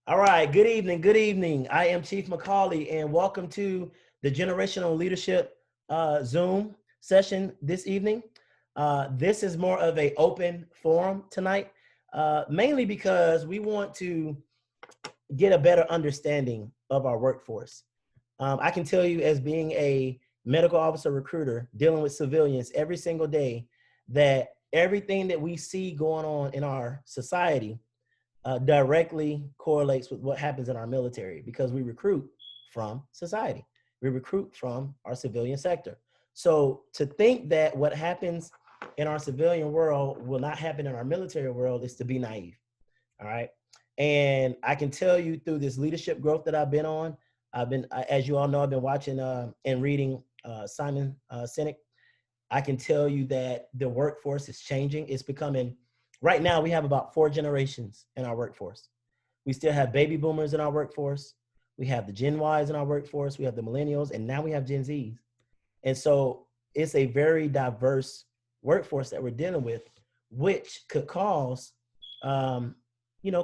All right, good evening, good evening. I am Chief McCauley, and welcome to the Generational Leadership Zoom session this evening. This is more of an open forum tonight, mainly because we want to get a better understanding of our workforce. I can tell you, as being a medical officer recruiter dealing with civilians every single day, that everything that we see going on in our society directly correlates with what happens in our military, because we recruit from society. We recruit from our civilian sector. So to think that what happens in our civilian world will not happen in our military world is to be naive. All right. And I can tell you, through this leadership growth that I've been on, as you all know, I've been watching and reading Simon Sinek. I can tell you that the workforce is changing. It's becoming, right now, we have about 4 generations in our workforce. We still have baby boomers in our workforce. We have the Gen Ys in our workforce. We have the Millennials, and now we have Gen Zs. And so it's a very diverse workforce that we're dealing with, which could cause,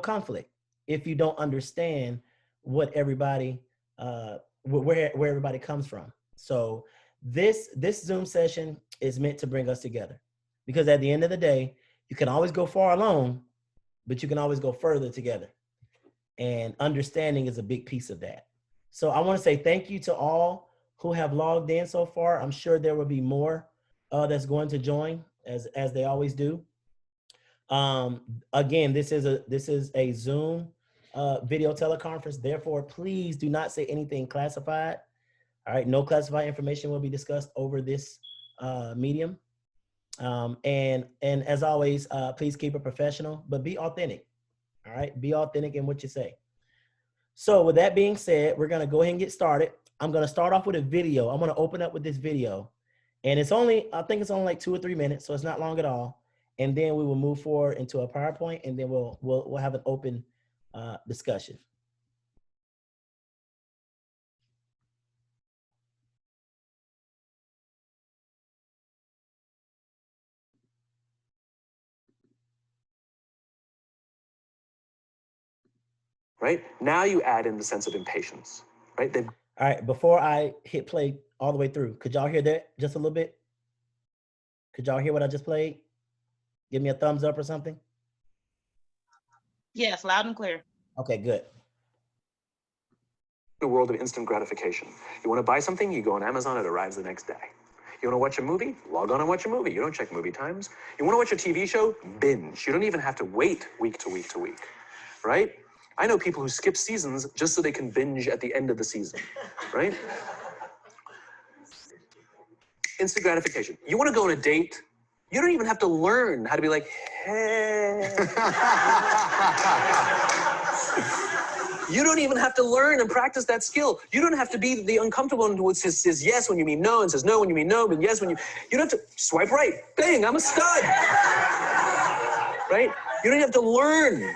conflict if you don't understand what everybody, where everybody comes from. So this Zoom session is meant to bring us together, because at the end of the day, you can always go far alone, but you can always go further together. And understanding is a big piece of that. So I want to say thank you to all who have logged in so far. I'm sure there will be more that's going to join, as they always do. Again, this is a Zoom video teleconference. Therefore, please do not say anything classified. All right, no classified information will be discussed over this medium. And as always, please keep it professional, but be authentic. All right, be authentic in what you say. So with that being said, we're gonna go ahead and get started. I'm gonna start off with a video. I'm gonna open up with this video, and I think it's only like 2 or 3 minutes, so it's not long at all. And then we will move forward into a PowerPoint, and then we'll have an open discussion. Right? Now you add in the sense of impatience, right? All right, before I hit play all the way through, could y'all hear that just a little bit? Could y'all hear what I just played? Give me a thumbs up or something. Yes, loud and clear. Okay, good. The world of instant gratification. You want to buy something, you go on Amazon, it arrives the next day. You want to watch a movie? Log on and watch a movie. You don't check movie times. You want to watch a TV show? Binge. You don't even have to wait week to week to week, right? I know people who skip seasons just so they can binge at the end of the season, right? Instant gratification. You want to go on a date? You don't even have to learn how to be like, hey. You don't even have to learn and practice that skill. You don't have to be the uncomfortable one who says yes when you mean no, and says no when you mean no, but yes when you don't have to swipe right. Bang, I'm a stud. Right? You don't have to learn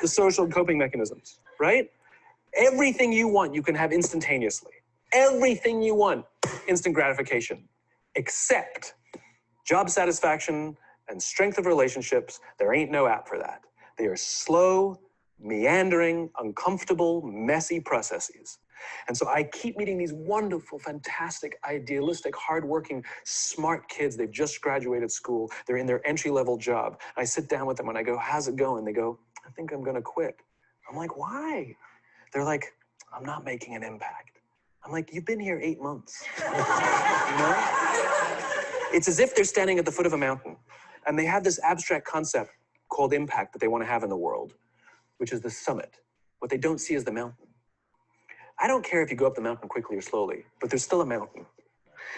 the social coping mechanisms, right? Everything you want, you can have instantaneously. Everything you want, instant gratification, except job satisfaction and strength of relationships. There ain't no app for that. They are slow, meandering, uncomfortable, messy processes. And so I keep meeting these wonderful, fantastic, idealistic, hardworking, smart kids. They've just graduated school. They're in their entry-level job. I sit down with them and I go, how's it going? They go, I think I'm going to quit. I'm like, why? They're like, I'm not making an impact. I'm like, you've been here 8 months. You know? It's as if they're standing at the foot of a mountain and they have this abstract concept called impact that they want to have in the world, which is the summit. What they don't see is the mountain. I don't care if you go up the mountain quickly or slowly, but there's still a mountain.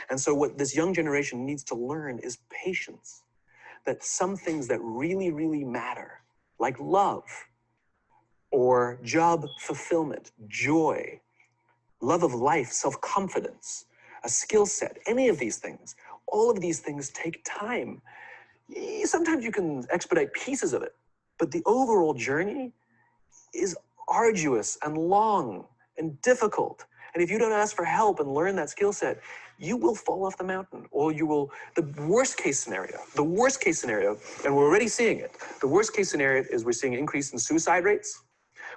And so what this young generation needs to learn is patience. That some things that really, really matter, like love, or job fulfillment, joy, love of life, self-confidence, a skill set, any of these things, all of these things take time. Sometimes you can expedite pieces of it, but the overall journey is arduous and long and difficult. And if you don't ask for help and learn that skill set, you will fall off the mountain, or you will, the worst case scenario, and we're already seeing it, the worst case scenario is we're seeing an increase in suicide rates,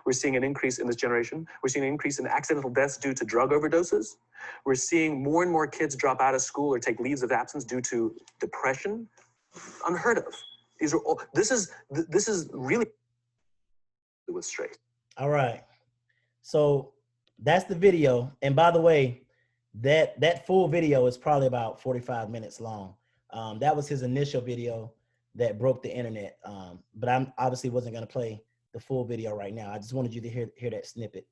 We're seeing an increase in this generation. We're seeing an increase in accidental deaths due to drug overdoses. We're seeing more and more kids drop out of school or take leaves of absence due to depression. Unheard of. These are all, this is really with straight. All right. So that's the video. And by the way, that full video is probably about 45 minutes long. That was his initial video that broke the internet. But I'm obviously wasn't going to play the full video right now. I just wanted you to hear that snippet.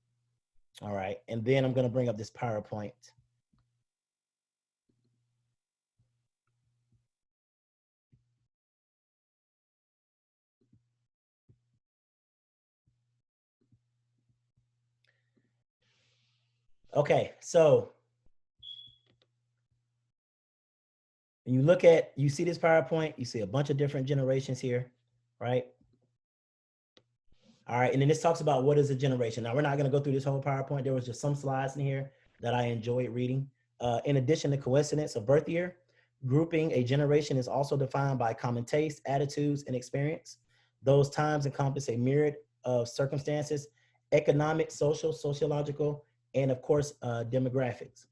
All right. And then I'm going to bring up this PowerPoint. Okay, so when you see this PowerPoint, you see a bunch of different generations here, right? All right, and then this talks about what is a generation. Now, we're not gonna go through this whole PowerPoint. There was just some slides in here that I enjoyed reading. In addition to coincidence of birth year, grouping a generation is also defined by common tastes, attitudes, and experience. Those times encompass a myriad of circumstances, economic, social, sociological, and of course, demographics.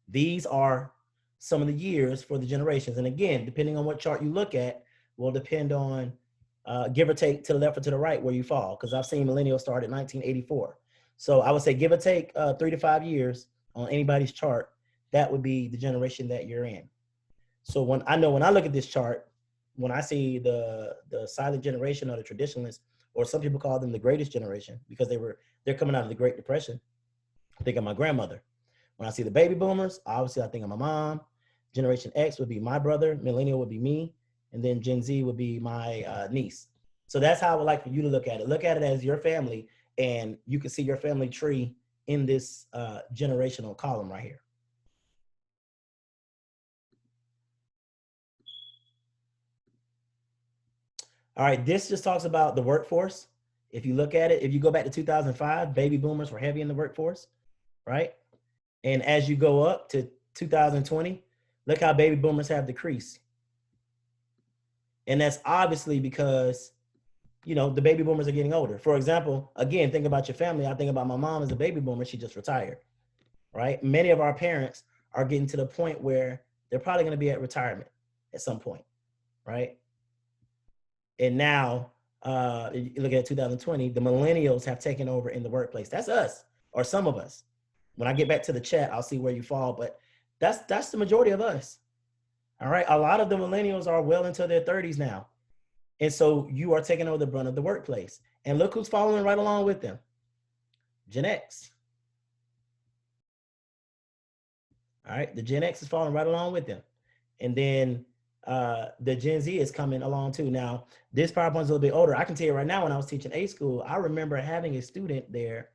These are some of the years for the generations. And again, depending on what chart you look at, will depend on give or take to the left or to the right where you fall. Because I've seen millennials start at 1984. So I would say give or take 3 to 5 years on anybody's chart, that would be the generation that you're in. So when I look at this chart, when I see the silent generation or the traditionalists, or some people call them the greatest generation because they're coming out of the Great Depression, I think of my grandmother. When I see the baby boomers, obviously I think of my mom. Generation X would be my brother, millennial would be me, and then Gen Z would be my niece. So that's how I would like for you to look at it. Look at it as your family, and you can see your family tree in this generational column right here. All right, this just talks about the workforce. If you look at it, if you go back to 2005, baby boomers were heavy in the workforce, right? And as you go up to 2020, look how baby boomers have decreased. And that's obviously because, the baby boomers are getting older. For example, again, think about your family. I think about my mom as a baby boomer. She just retired, right? Many of our parents are getting to the point where they're probably going to be at retirement at some point, right? And now, you look at 2020, the millennials have taken over in the workplace. That's us, or some of us. When I get back to the chat, I'll see where you fall, but that's the majority of us. All right. A lot of the millennials are well into their 30s now. And so you are taking over the brunt of the workplace. And look who's following right along with them. Gen X. All right. The Gen X is following right along with them. And then the Gen Z is coming along too. Now, this PowerPoint's a little bit older. I can tell you right now, when I was teaching A school, I remember having a student there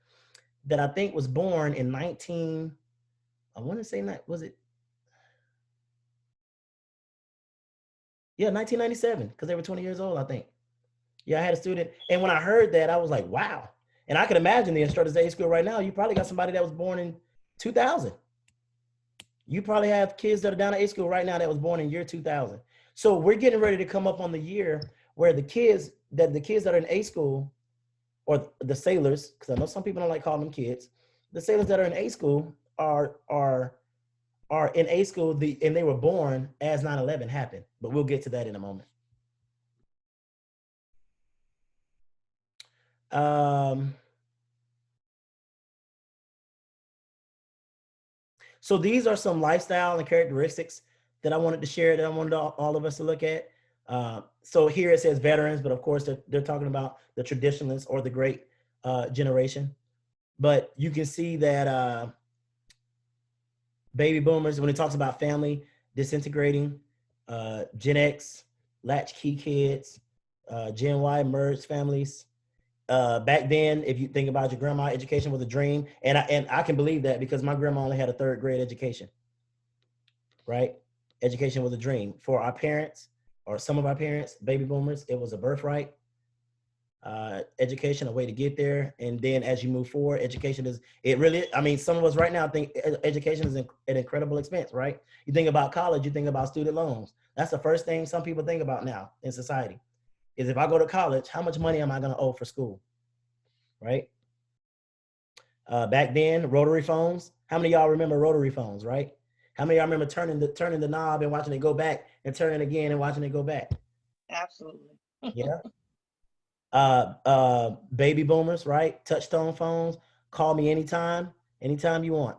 that I think was born in 19, I want to say, was it? Yeah, 1997, because they were 20 years old, I think. Yeah, I had a student. And when I heard that, I was like, wow. And I could imagine the instructors at A school right now, you probably got somebody that was born in 2000. You probably have kids that are down at A school right now that was born in year 2000. So we're getting ready to come up on the year where the kids that are in A school, or the sailors, because I know some people don't like calling them kids, the sailors that are in A school are in A school, and they were born as 9/11 happened. But we'll get to that in a moment. So these are some lifestyle and characteristics that I wanted to share, that I wanted all of us to look at. So here it says veterans, but of course they're talking about the traditionalists or the great generation. But you can see that baby boomers, when it talks about family disintegrating, Gen X, latchkey kids, Gen Y, merged families. Back then, if you think about your grandma, education was a dream. And I can believe that because my grandma only had a 3rd grade education, right? Education was a dream. For our parents, or some of our parents, baby boomers, it was a birthright. Education, a way to get there. And then as you move forward, education is, some of us right now think education is an incredible expense, right? You think about college, you think about student loans. That's the first thing some people think about now in society, is if I go to college, how much money am I going to owe for school? right? Back then, rotary phones. How many of y'all remember rotary phones, right? How many of y'all remember turning the knob and watching it go back and turning again and watching it go back? Absolutely. Yeah. Baby boomers, right? Touchtone phones. Call me anytime you want.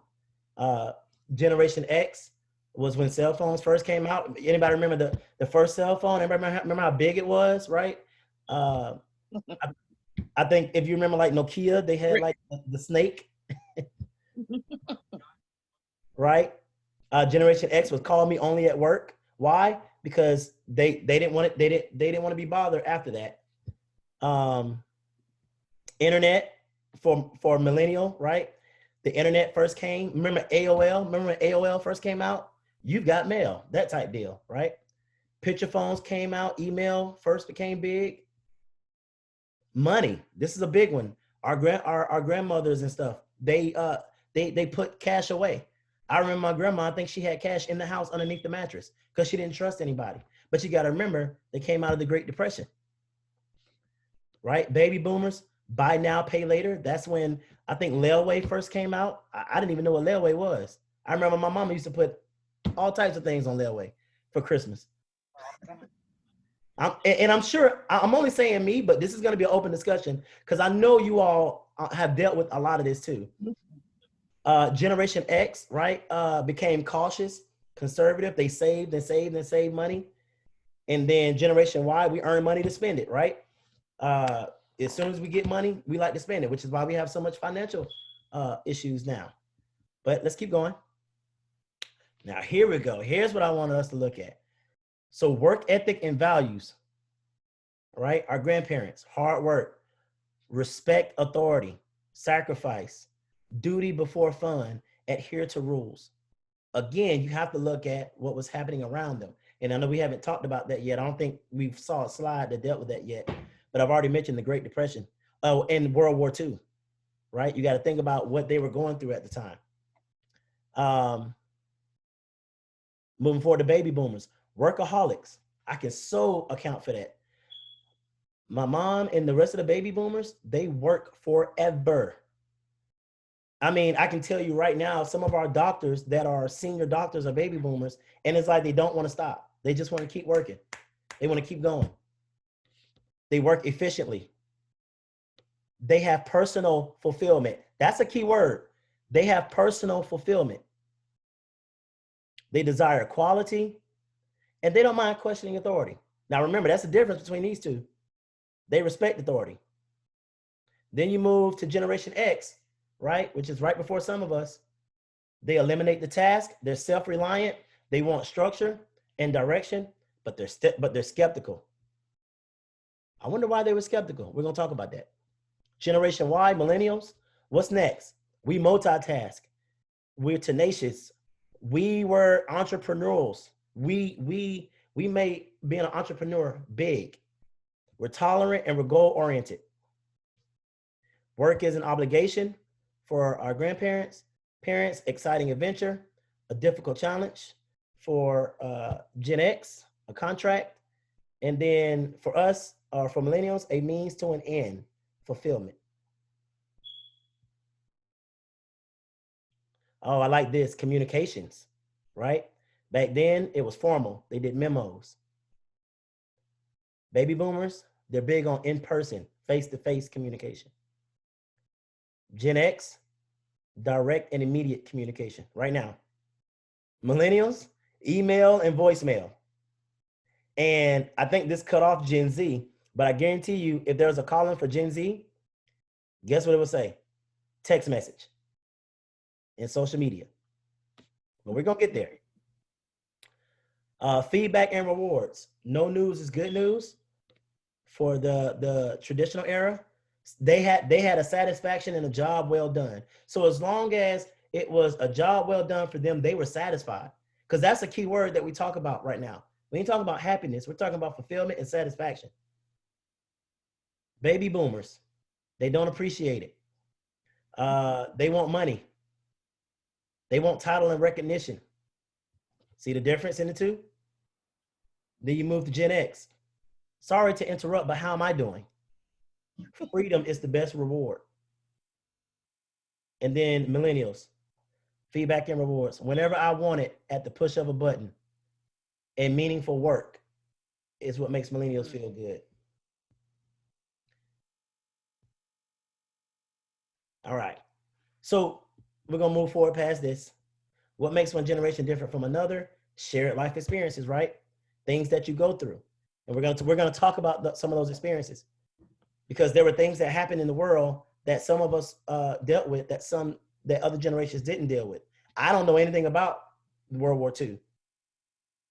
Generation X was when cell phones first came out. Anybody remember the first cell phone? Everybody remember how big it was, right? I, I think if you remember, like Nokia, they had like the snake, right? Generation X was call me only at work. Why? Because they didn't want it. They didn't want to be bothered after that. Internet for millennial, right? The internet first came. Remember AOL? Remember when AOL first came out? You've got mail, that type deal, right? Picture phones came out. Email first became big. Money. This is a big one. Our grandmothers and stuff. They put cash away. I remember my grandma. I think she had cash in the house underneath the mattress because she didn't trust anybody. But you got to remember, they came out of the Great Depression, right? Baby boomers, buy now, pay later. That's when I think layaway first came out. I didn't even know what layaway was. I remember my mama used to put all types of things on layaway for Christmas. I'm sure, I'm only saying me, but this is going to be an open discussion because I know you all have dealt with a lot of this too. Generation X, right, became cautious, conservative. They saved and saved and saved money. And then Generation Y, we earn money to spend it, right? As soon as we get money, we like to spend it, which is why we have so much financial issues now. But let's keep going. Now, here we go. Here's what I want us to look at. So work ethic and values, right? Our grandparents, hard work, respect authority, sacrifice, duty before fun, adhere to rules. Again, you have to look at what was happening around them. And I know we haven't talked about that yet. I don't think we've saw a slide that dealt with that yet, but I've already mentioned the Great Depression. Oh, and World War II, right? You got to think about what they were going through at the time. Moving forward to baby boomers, workaholics. I can so account for that. My mom and the rest of the baby boomers, they work forever. I mean, I can tell you right now, some of our doctors that are senior doctors are baby boomers, and it's like they don't want to stop. They just want to keep working. They want to keep going. They work efficiently. They have personal fulfillment. That's a key word. They have personal fulfillment. They desire quality, and they don't mind questioning authority. Now, remember, that's the difference between these two. They respect authority. Then you move to Generation X, right? Which is right before some of us. They eliminate the task. They're self-reliant. They want structure and direction, but they're skeptical. I wonder why they were skeptical. We're going to talk about that. Generation Y, millennials, what's next? We multitask. We're tenacious. We were entrepreneurs. We made being an entrepreneur big. We're tolerant and we're goal-oriented. Work is an obligation for our grandparents. Parents, exciting adventure, a difficult challenge. For Gen X, a contract. And then for us, for millennials, a means to an end, fulfillment. Oh, I like this, communications, right? Back then, it was formal. They did memos. Baby boomers, they're big on in-person, face-to-face communication. Gen X, direct and immediate communication right now. Millennials, email and voicemail. And I think this cut off Gen Z, but I guarantee you, if there's a calling for Gen Z, guess what it would say? Text message and social media. But we're going to get there. Feedback and rewards. No news is good news. For the traditional era, they had a satisfaction and a job well done. So as long as it was a job well done for them, they were satisfied. Because that's a key word that we talk about right now. We ain't talking about happiness. We're talking about fulfillment and satisfaction. Baby boomers, they don't appreciate it. They want money. They want title and recognition. See the difference in the two? Then you move to Gen X. Sorry to interrupt, but how am I doing? Freedom is the best reward. And then millennials, feedback and rewards. Whenever I want it at the push of a button, and meaningful work is what makes millennials feel good. All right. So we're gonna move forward past this. What makes one generation different from another? Shared life experiences, right? Things that you go through, and we're gonna talk about some of those experiences because there were things that happened in the world that some of us dealt with that other generations didn't deal with. I don't know anything about World War II.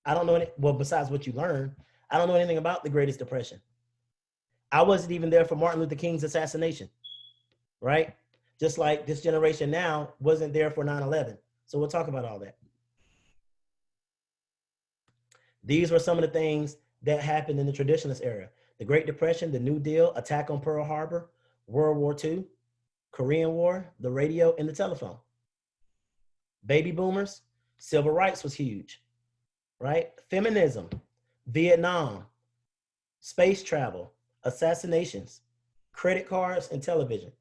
I don't know any, well, besides what you learn, I don't know anything about the Greatest Depression. I wasn't even there for Martin Luther King's assassination, right? Just like this generation now wasn't there for 9/11. So we'll talk about all that. These were some of the things that happened in the traditionalist era. The Great Depression, the New Deal, attack on Pearl Harbor, World War II, Korean War, the radio, and the telephone. Baby boomers, civil rights was huge, right? Feminism, Vietnam, space travel, assassinations, credit cards, and television.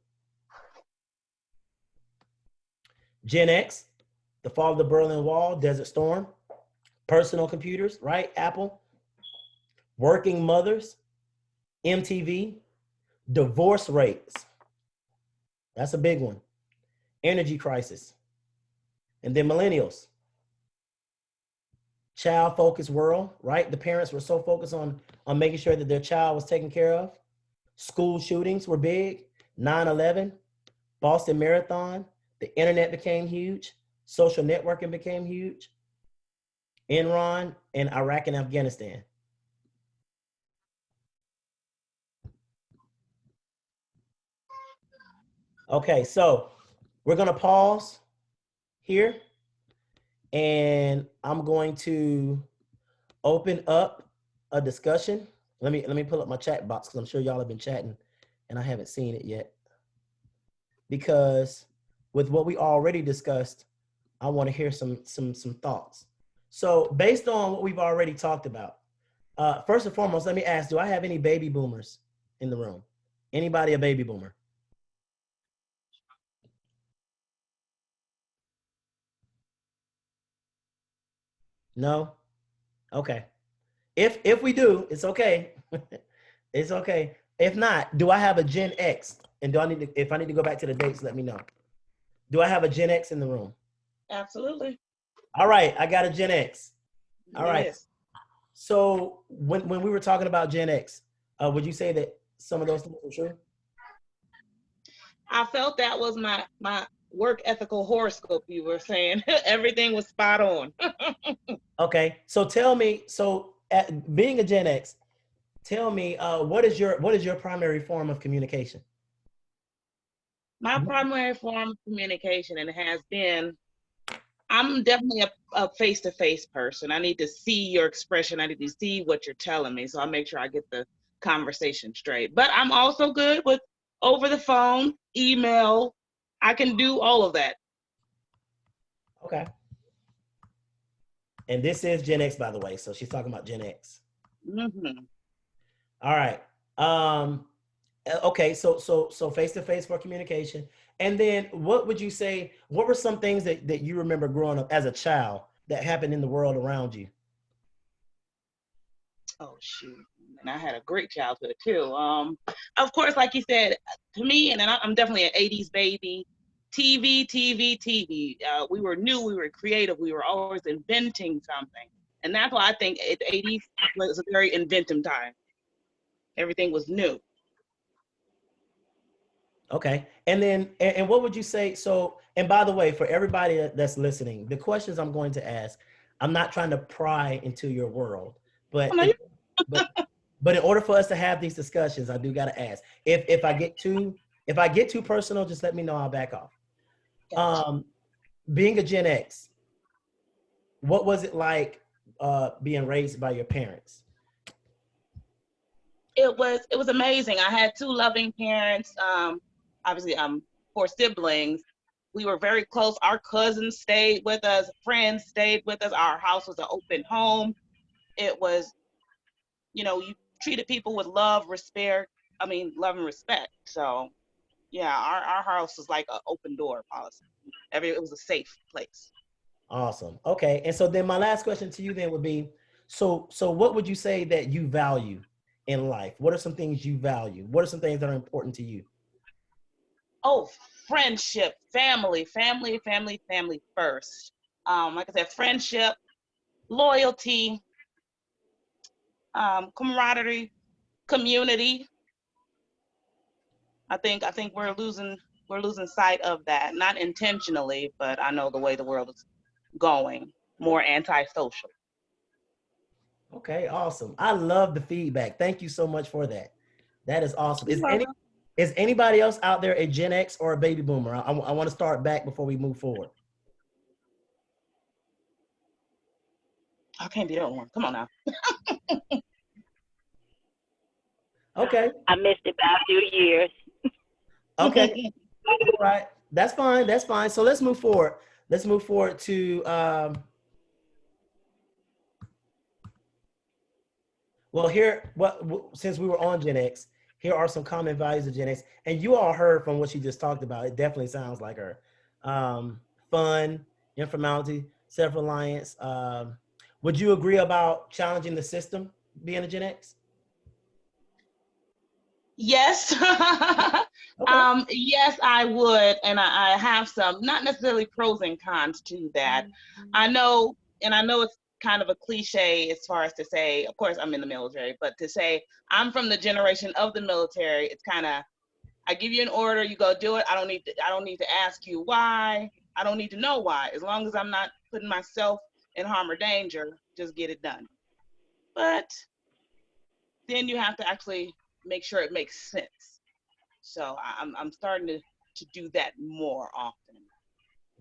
Gen X, the fall of the Berlin Wall, Desert Storm, personal computers, right? Apple, working mothers, MTV, divorce rates. That's a big one. Energy crisis. And then millennials, child focused world, right? The parents were so focused on making sure that their child was taken care of. School shootings were big. 9/11, Boston Marathon, the internet became huge. Social networking became huge. Enron and Iraq and Afghanistan. Okay, so we're gonna pause here and I'm going to open up a discussion. Let me pull up my chat box because I'm sure y'all have been chatting and I haven't seen it yet. Because with what we already discussed, I want to hear some thoughts. So based on what we've already talked about, first and foremost, let me ask, do I have any baby boomers in the room? Anybody a baby boomer? No? Okay. If we do, it's okay. It's okay. If not, do I have a Gen X? And do I need to, if I need to go back to the dates, let me know. Do I have a Gen X in the room? Absolutely. All right, I got a Gen X. All right. Yes. So when we were talking about Gen X, would you say that some of those things are true? I felt that was my work ethical horoscope you were saying. Everything was spot on. Okay. So tell me, so being a Gen X, tell me what is your primary form of communication? My primary form of communication, and it has been, I'm definitely a face-to-face person. I need to see your expression. I need to see what you're telling me. So I make sure I get the conversation straight. But I'm also good with over the phone, email. I can do all of that. Okay. And this is Gen X, by the way. So she's talking about Gen X. Mm-hmm. All right. Okay. So face to face for communication. And then what would you say? What were some things that you remember growing up as a child that happened in the world around you? Oh shoot. And I had a great childhood too. Of course, like you said, to me, and I'm definitely an 80s baby. TV. We were new, we were creative, we were always inventing something. And that's why I think the 80s was a very inventive time. Everything was new. Okay. And then, and what would you say? So, and by the way, for everybody that's listening, the questions I'm going to ask, I'm not trying to pry into your world, but, but, but in order for us to have these discussions, I do got to ask. If I get too personal, just let me know. I'll back off. Gotcha. Being a Gen X, what was it like being raised by your parents? It was amazing. I had two loving parents. Obviously, 4 siblings. We were very close. Our cousins stayed with us. Friends stayed with us. Our house was an open home. It was, you treated people with love, respect. Love and respect. So Yeah, our house was like an open door policy. It was a safe place. Awesome. Okay. And so then my last question to you then would be, so what would you say that you value in life? What are some things you value? What are some things that are important to you? Oh, friendship, family first. Like I said, friendship, loyalty, camaraderie, community. I think we're losing sight of that, not intentionally, but I know the way the world is going, more antisocial. Okay, awesome. I love the feedback. Thank you so much for that. That is awesome. Is anybody else out there a Gen X or a baby boomer? I want to start back before we move forward. I can't be the only one. Come on now. Okay. I missed it by a few years. Okay. All right. That's fine. That's fine. So let's move forward. Let's move forward to well, here, since we were on Gen X, here are some common values of Gen X. And you all heard from what she just talked about. It definitely sounds like her. Fun, informality, self-reliance. Would you agree about challenging the system being a Gen X? Yes. Okay. Yes, I would. And I have some, not necessarily pros and cons to that. I know it's kind of a cliche as far as to say, of course, I'm in the military, but to say I'm from the generation of the military, it's kind of, I give you an order, you go do it. I don't need to ask you why. I don't need to know why. As long as I'm not putting myself in harm or danger, just get it done. But then you have to actually make sure it makes sense. So I'm starting to do that more often.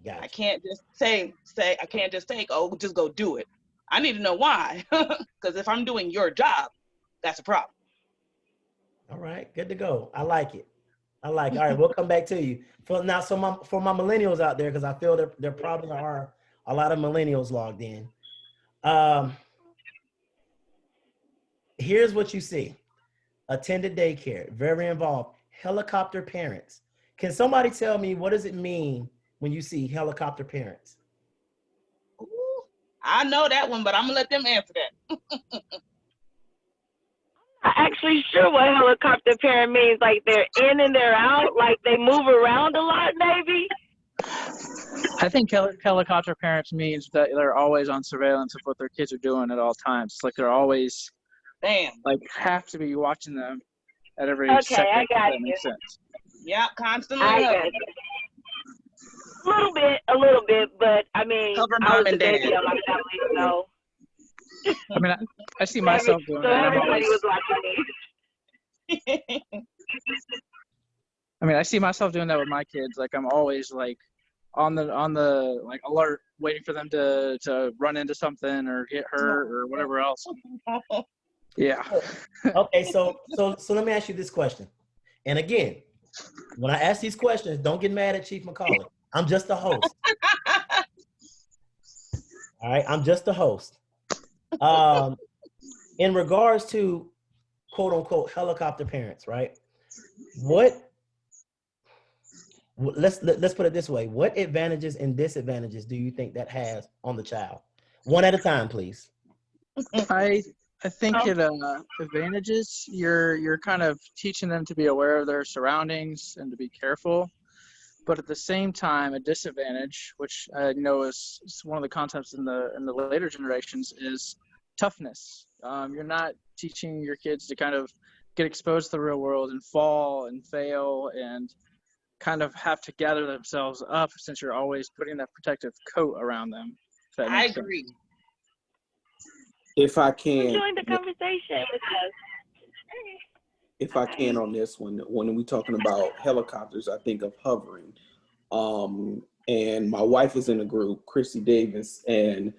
Gotcha. I can't just say I can't just take, oh, just go do it. I need to know why. Because if I'm doing your job, that's a problem. All right, good to go. I like it. All right, we'll come back to you. For my millennials out there, because I feel there probably are a lot of millennials logged in. Here's what you see. Attended daycare, very involved. Helicopter parents. Can somebody tell me, what does it mean when you see helicopter parents? Ooh, I know that one, but I'm gonna let them answer that. I'm not actually sure what helicopter parent means. Like they're in and they're out, like they move around a lot, maybe. I think helicopter parents means that they're always on surveillance of what their kids are doing at all times. Like they're always, like, have to be watching them at every second. I got that makes sense. Yeah, constantly. I got you. A little bit, but I mean, Cover I mom was and the baby dad. of my family, so. I mean, I see myself doing so that. everybody was watching me. I mean, I see myself doing that with my kids. Like I'm always like on the like alert, waiting for them to run into something or get hurt or whatever else. Yeah. Okay, so let me ask you this question. And again, when I ask these questions, don't get mad at Chief McCauley. I'm just a host. All right, I'm just a host. In regards to quote unquote helicopter parents, right? Let's put it this way. What advantages and disadvantages do you think that has on the child? One at a time, please. I think it advantages. You're kind of teaching them to be aware of their surroundings and to be careful. But at the same time, a disadvantage, which I know is one of the concepts in the later generations, is toughness. You're not teaching your kids to kind of get exposed to the real world and fall and fail and kind of have to gather themselves up, since you're always putting that protective coat around them. I agree. If I can Join the conversation with us. If I can on this one, when we're talking about helicopters, I think of hovering. And my wife is in a group, Chrissy Davis, and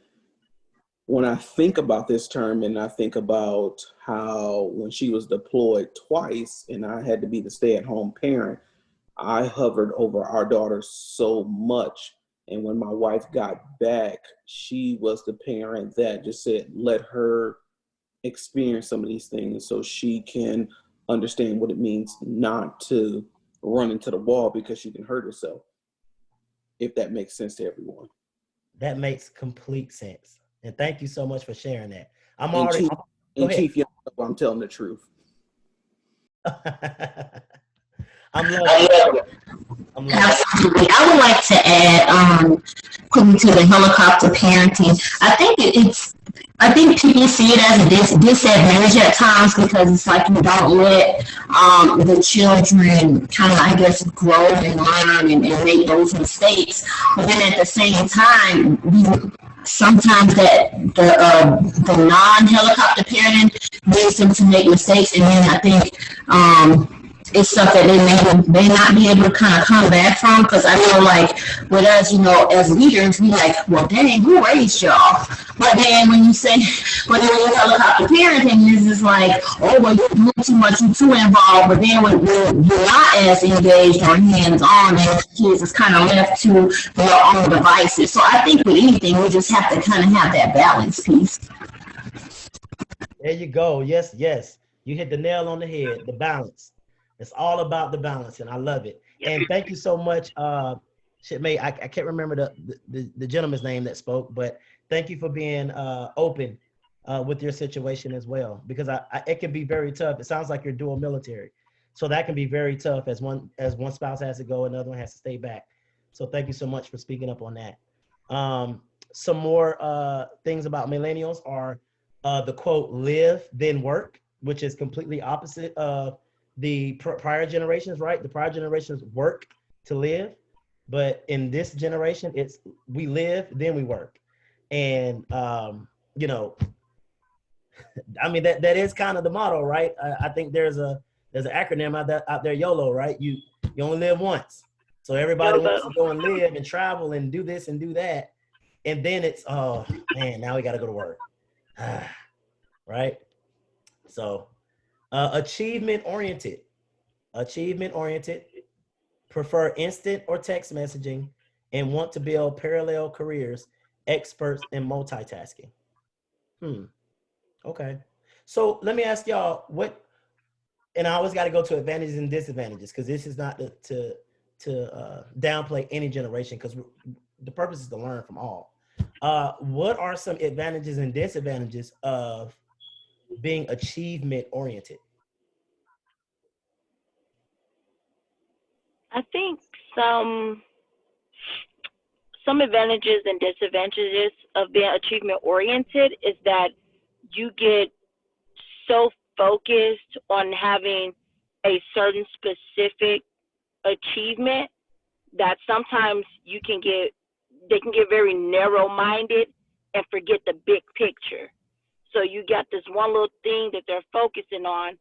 when I think about this term and I think about how when she was deployed twice and I had to be the stay-at-home parent, I hovered over our daughter so much. And when my wife got back, she was the parent that just said, let her experience some of these things so she can understand what it means not to run into the wall because she can hurt herself. If that makes sense to everyone. That makes complete sense. And thank you so much for sharing that. I'm And already, Chief, go ahead. Chief, you know, I'm telling the truth. I'm loving it. I'm loving it. Absolutely. I would like to add, quickly to the helicopter parenting. I think people see it as a disadvantage at times because it's like you don't let the children kind of, I guess, grow and learn and make those mistakes. But then at the same time, sometimes that the non-helicopter parenting leads them to make mistakes, and then I think it's stuff that they may not be able to kind of come back from. Because I know, like, with us, you know, as leaders, we like, well, dang, who raised y'all? But then when you helicopter parenting, is just like, oh, well, you're doing too much, you're too involved. But then when you're not as engaged or hands-on, and kids is kind of left to their own devices. So I think with anything, we just have to kind of have that balance piece. There you go. Yes, yes. You hit the nail on the head, the balance. It's all about the balance, and I love it. And thank you so much, Shipmate. I can't remember the gentleman's name that spoke, but thank you for being open with your situation as well, because it can be very tough. It sounds like you're dual military, so that can be very tough as one spouse has to go, another one has to stay back. So thank you so much for speaking up on that. Some more things about millennials are the quote, live, then work, which is completely opposite of the prior generations, right? The prior generations work to live, but in this generation, it's we live, then we work. And, you know, I mean, that is kind of the motto, right? I think there's an acronym out there, YOLO, right? You only live once. So everybody wants to go and live and travel and do this and do that. And then it's, oh man, now we got to go to work. Right? So achievement oriented, prefer instant or text messaging, and want to build parallel careers, experts in multitasking. Okay. So let me ask y'all and I always got to go to advantages and disadvantages, because this is not to downplay any generation, because the purpose is to learn from all. What are some advantages and disadvantages of being achievement oriented? I think some advantages and disadvantages of being achievement oriented is that you get so focused on having a certain specific achievement that sometimes they can get very narrow-minded and forget the big picture. So you got this one little thing that they're focusing on,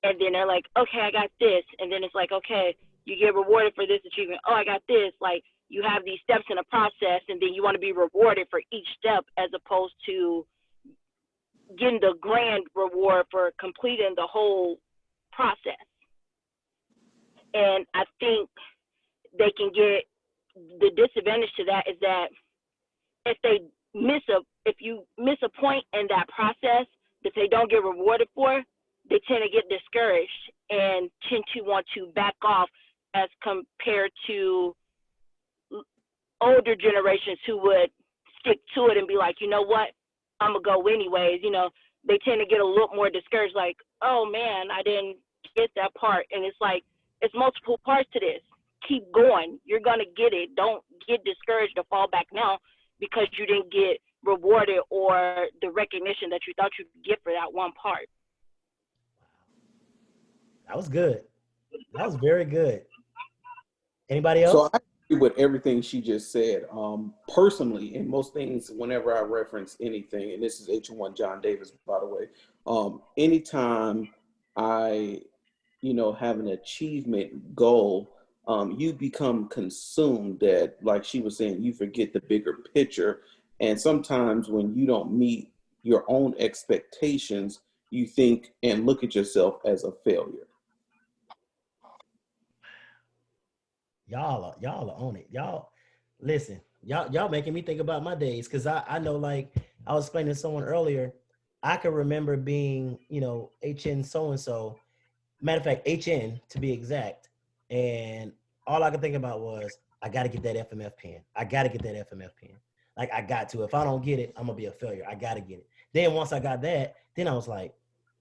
and then they're like, okay, I got this. And then it's like, okay, you get rewarded for this achievement. Oh, I got this. Like, you have these steps in a process, and then you want to be rewarded for each step, as opposed to getting the grand reward for completing the whole process. And I think they can get, the disadvantage to that is that if you miss a point in that process that they don't get rewarded for, they tend to get discouraged and tend to want to back off, as compared to older generations who would stick to it and be like, you know what, I'm gonna go anyways. You know, they tend to get a little more discouraged, like, oh man, I didn't get that part. And it's like, it's multiple parts to this. Keep going. You're gonna get it. Don't get discouraged or fall back now because you didn't get rewarded or the recognition that you thought you'd get for that one part. That was good. That was very good. Anybody else? So I agree with everything she just said. Personally, in most things, whenever I reference anything, and this is H1 John Davis, by the way, anytime I, have an achievement goal, you become consumed that, like she was saying, you forget the bigger picture. And sometimes when you don't meet your own expectations, you think and look at yourself as a failure. Y'all are on it. Y'all, listen, y'all making me think about my days. Cause I know, like I was explaining to someone earlier, I can remember being, HN so-and-so, matter of fact, HN to be exact. And all I could think about was, I got to get that FMF pen. I got to get that FMF pen. Like, I got to. If I don't get it, I'm going to be a failure. I got to get it. Then once I got that, then I was like,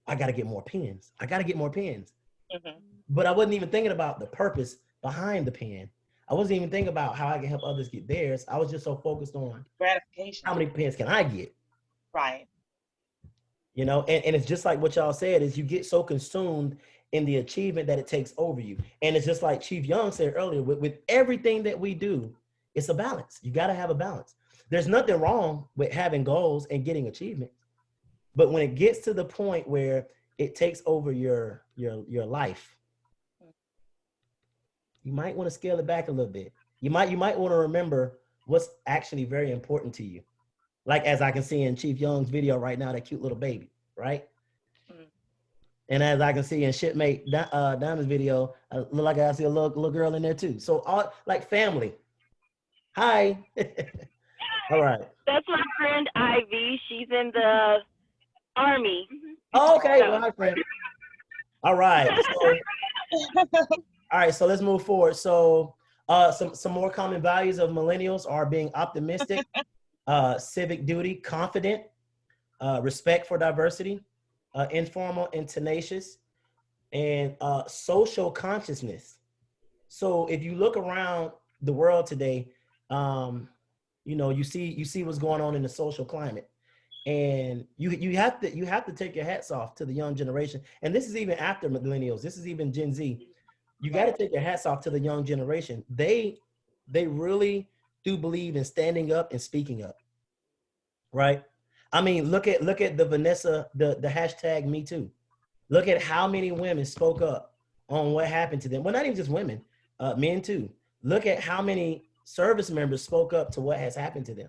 I got to get more pens. I got to get more pens. Mm-hmm. But I wasn't even thinking about the purpose behind the pen. I wasn't even thinking about how I can help others get theirs. I was just so focused on Gratification. how many pens can I get? Right. You know, and it's just like what y'all said, is you get so consumed in the achievement that it takes over you. And it's just like Chief Young said earlier, with everything that we do, it's a balance. You got to have a balance. There's nothing wrong with having goals and getting achievement. But when it gets to the point where it takes over your life, you might want to scale it back a little bit. You might want to remember what's actually very important to you. Like, as I can see in Chief Young's video right now, that cute little baby, right? Mm. And as I can see in Shipmate Diamond's video, look like I see a little girl in there too. So all like family. Hi. All right. That's my friend Ivy. She's in the Army. Oh, okay. Well, hi, friend. All right. So, all right. So let's move forward. So some more common values of millennials are being optimistic, civic duty, confident, respect for diversity, informal and tenacious, and social consciousness. So if you look around the world today, you know, you see what's going on in the social climate, and you have to take your hats off to the young generation. And this is even after millennials. This is even Gen Z. You got to take your hats off to the young generation. They really do believe in standing up and speaking up, right? I mean, look at the Vanessa, the hashtag Me Too. Look at how many women spoke up on what happened to them. Well, not even just women, men too. Look at how many service members spoke up to what has happened to them.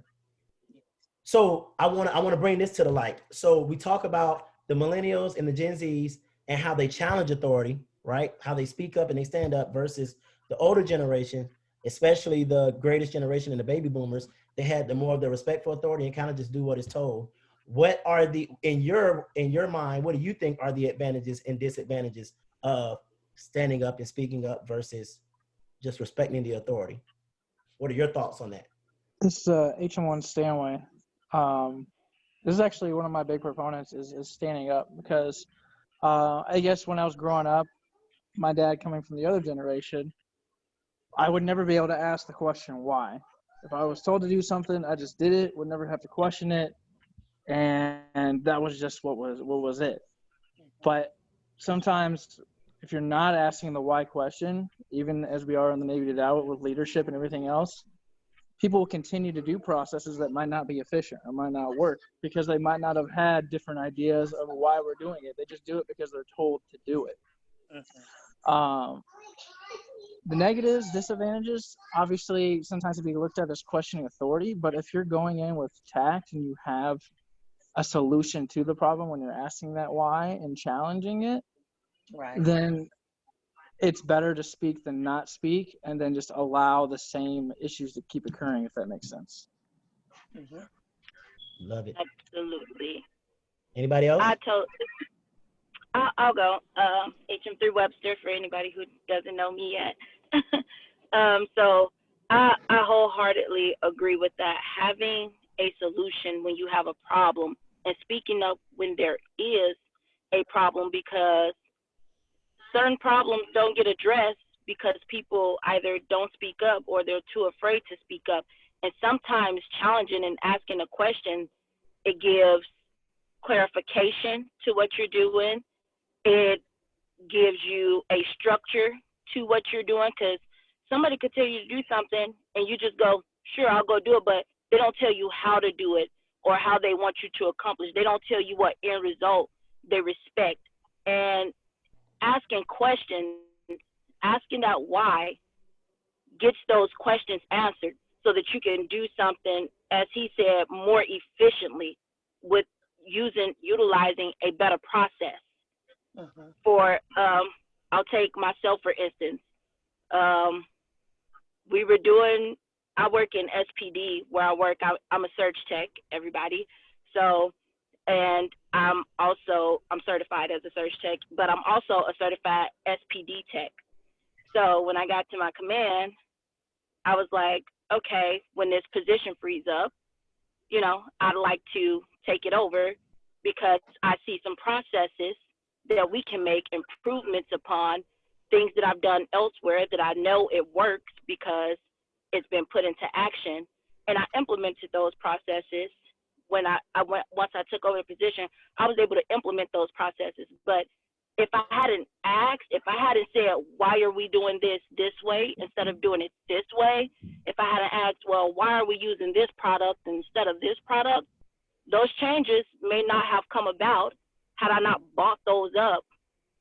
So I want to bring this to the light. So we talk about the millennials and the Gen Zs and how they challenge authority, right? How they speak up and they stand up versus the older generation, especially the greatest generation and the baby boomers. They had the more of the respect for authority and kind of just do what is told. What are the, in your mind, what do you think are the advantages and disadvantages of standing up and speaking up versus just respecting the authority? What are your thoughts on that? This HM1 Stanway. This is actually one of my big proponents is standing up, because I guess when I was growing up, my dad coming from the other generation, I would never be able to ask the question why. If I was told to do something, I just did it, would never have to question it, and that was just what was it. But sometimes if you're not asking the why question, even as we are in the Navy today with leadership and everything else, people will continue to do processes that might not be efficient or might not work because they might not have had different ideas of why we're doing it. They just do it because they're told to do it. The negatives, disadvantages, obviously sometimes it'd be looked at as questioning authority, but if you're going in with tact and you have a solution to the problem when you're asking that why and challenging it, Right. then it's better to speak than not speak, and then just allow the same issues to keep occurring, if that makes sense. Mm-hmm. Love it. Absolutely. Anybody else? I'll go. HM3 Webster for anybody who doesn't know me yet. So I wholeheartedly agree with that. Having a solution when you have a problem and speaking up when there is a problem, because certain problems don't get addressed because people either don't speak up or they're too afraid to speak up. And sometimes challenging and asking a question, it gives clarification to what you're doing. It gives you a structure to what you're doing, because somebody could tell you to do something and you just go, sure, I'll go do it, but they don't tell you how to do it or how they want you to accomplish. They don't tell you what end result they respect. And asking questions, asking that why gets those questions answered so that you can do something, as he said, more efficiently with utilizing a better process. Mm-hmm. For, I'll take myself for instance. I work in SPD where I work. I'm a search tech, everybody. So, and I'm certified as a search tech, but I'm also a certified SPD tech. So when I got to my command, I was like, okay, when this position frees up, you know, I'd like to take it over because I see some processes that we can make improvements upon, things that I've done elsewhere that I know it works because it's been put into action. And I implemented those processes when I went, once I took over the position, I was able to implement those processes. But if I hadn't asked, if I hadn't said, why are we doing this way instead of doing it this way? If I hadn't asked, well, why are we using this product instead of this product? Those changes may not have come about had I not bought those up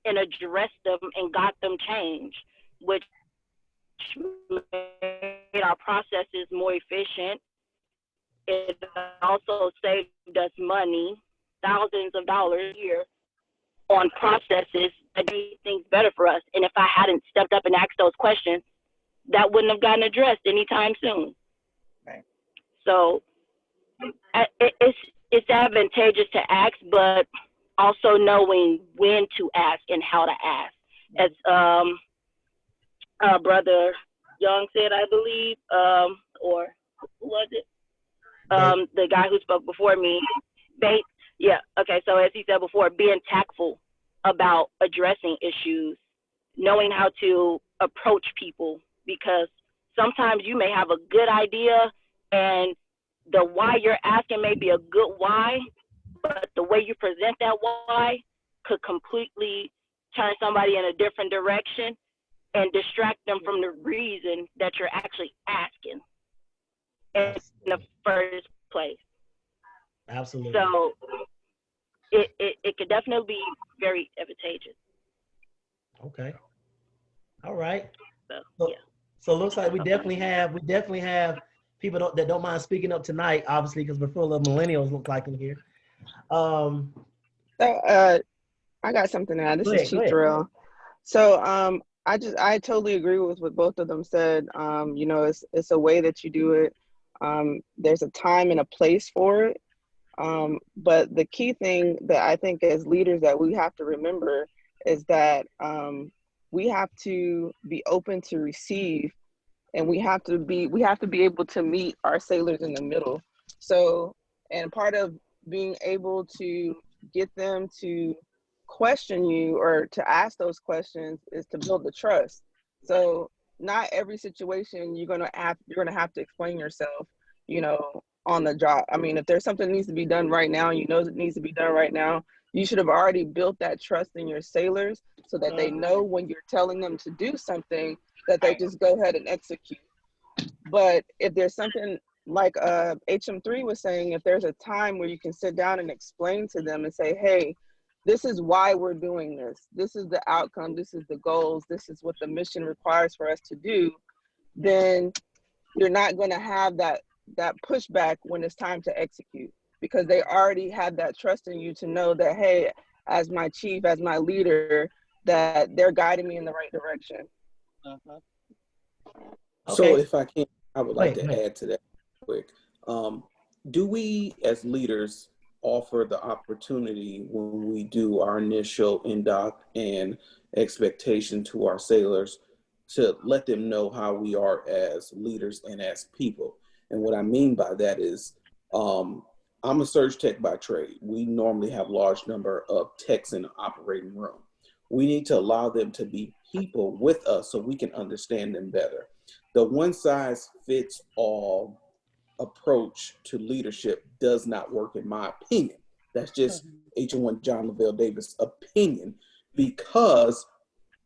and addressed them and got them changed, which made our processes more efficient. It also saved us money, thousands of dollars a year on processes that made things better for us. And if I hadn't stepped up and asked those questions, that wouldn't have gotten addressed anytime soon. Right. So it's advantageous to ask, but also knowing when to ask and how to ask. As Brother Young said, I believe, or who was it? The guy who spoke before me, Bates. Yeah, okay, so as he said before, being tactful about addressing issues, knowing how to approach people, because sometimes you may have a good idea and the why you're asking may be a good why, but the way you present that why could completely turn somebody in a different direction and distract them from the reason that you're actually asking in the first place. Absolutely. So it could definitely be very advantageous. Okay. All right. So yeah. So it looks like we definitely have people that don't mind speaking up tonight, obviously, because we're full of millennials, look like in here. So I got something to add. This is Chief ahead. Terrell. So I totally agree with what both of them said. You know, it's a way that you do it. There's a time and a place for it. But the key thing that I think as leaders that we have to remember is that we have to be open to receive, and we have to be able to meet our sailors in the middle. So, and part of being able to get them to question you or to ask those questions is to build the trust. So not every situation you're gonna have to explain yourself, you know, on the job. I mean, if there's something that needs to be done right now, you know it needs to be done right now, you should have already built that trust in your sailors so that they know when you're telling them to do something that they just go ahead and execute. But if there's something like HM3 was saying, if there's a time where you can sit down and explain to them and say, hey, this is why we're doing this. This is the outcome. This is the goals. This is what the mission requires for us to do. Then you're not going to have that pushback when it's time to execute, because they already had that trust in you to know that, hey, as my chief, as my leader, that they're guiding me in the right direction. Okay. So if I can, I would like to add to that quick. Do we as leaders offer the opportunity when we do our initial induct and expectation to our sailors to let them know how we are as leaders and as people? And what I mean by that is, I'm a surge tech by trade. We normally have large number of techs in the operating room. We need to allow them to be people with us so we can understand them better. The one size fits all approach to leadership does not work, in my opinion. That's just H1 John Lavelle Davis' opinion, because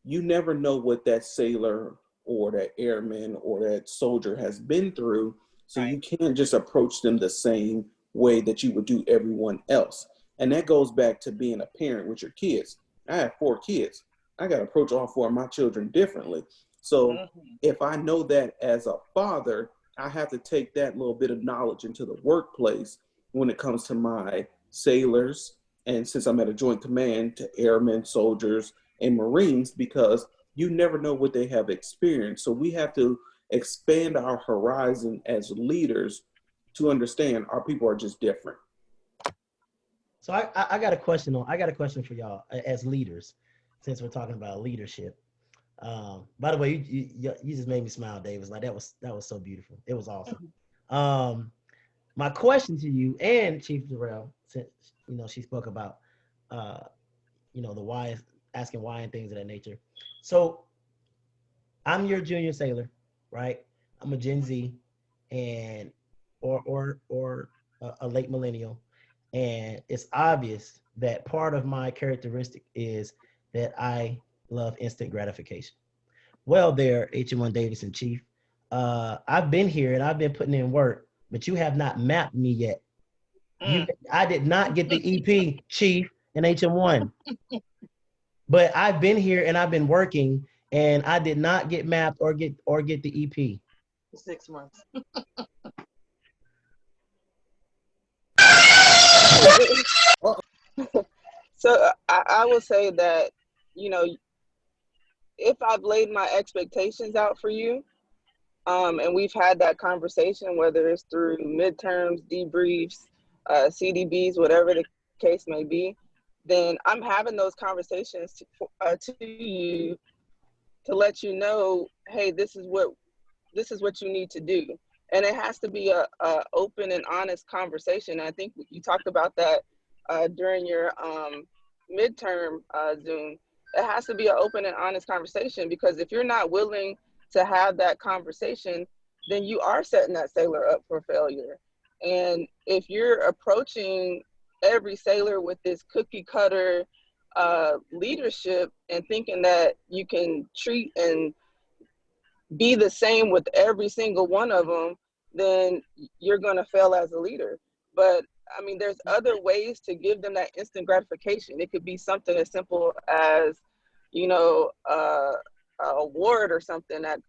you never know what that sailor or that airman or that soldier has been through. So you can't just approach them the same way that you would do everyone else. And that goes back to being a parent with your kids. I have 4 kids. I got to approach all 4 of my children differently. So if I know that as a father, I have to take that little bit of knowledge into the workplace when it comes to my sailors. And since I'm at a joint command, to airmen, soldiers, and Marines, because you never know what they have experienced. So we have to expand our horizon as leaders to understand our people are just different. So I got a question for y'all as leaders, since we're talking about leadership. By the way, you just made me smile, Davis. Like that was so beautiful. It was awesome. Um, my question to you and Chief Darrell, since she spoke about uh, the why, asking why and things of that nature. So I'm your junior sailor, right? I'm a Gen Z, and or a late millennial, and it's obvious that part of my characteristic is that I love instant gratification. Well, there, HM1 Davidson Chief. I've been here and I've been putting in work, but you have not mapped me yet. I did not get the EP, Chief, and HM1. But I've been here and I've been working, and I did not get mapped or get the EP. 6 months. So I will say that, if I've laid my expectations out for you, and we've had that conversation, whether it's through midterms, debriefs, CDBs, whatever the case may be, then I'm having those conversations to you to let you know, hey, this is what you need to do. And it has to be a open and honest conversation. I think you talked about that during your midterm Zoom. It has to be an open and honest conversation, because if you're not willing to have that conversation, then you are setting that sailor up for failure. And if you're approaching every sailor with this cookie cutter leadership and thinking that you can treat and be the same with every single one of them, then you're going to fail as a leader. But I mean, there's other ways to give them that instant gratification. It could be something as simple as, a award or something at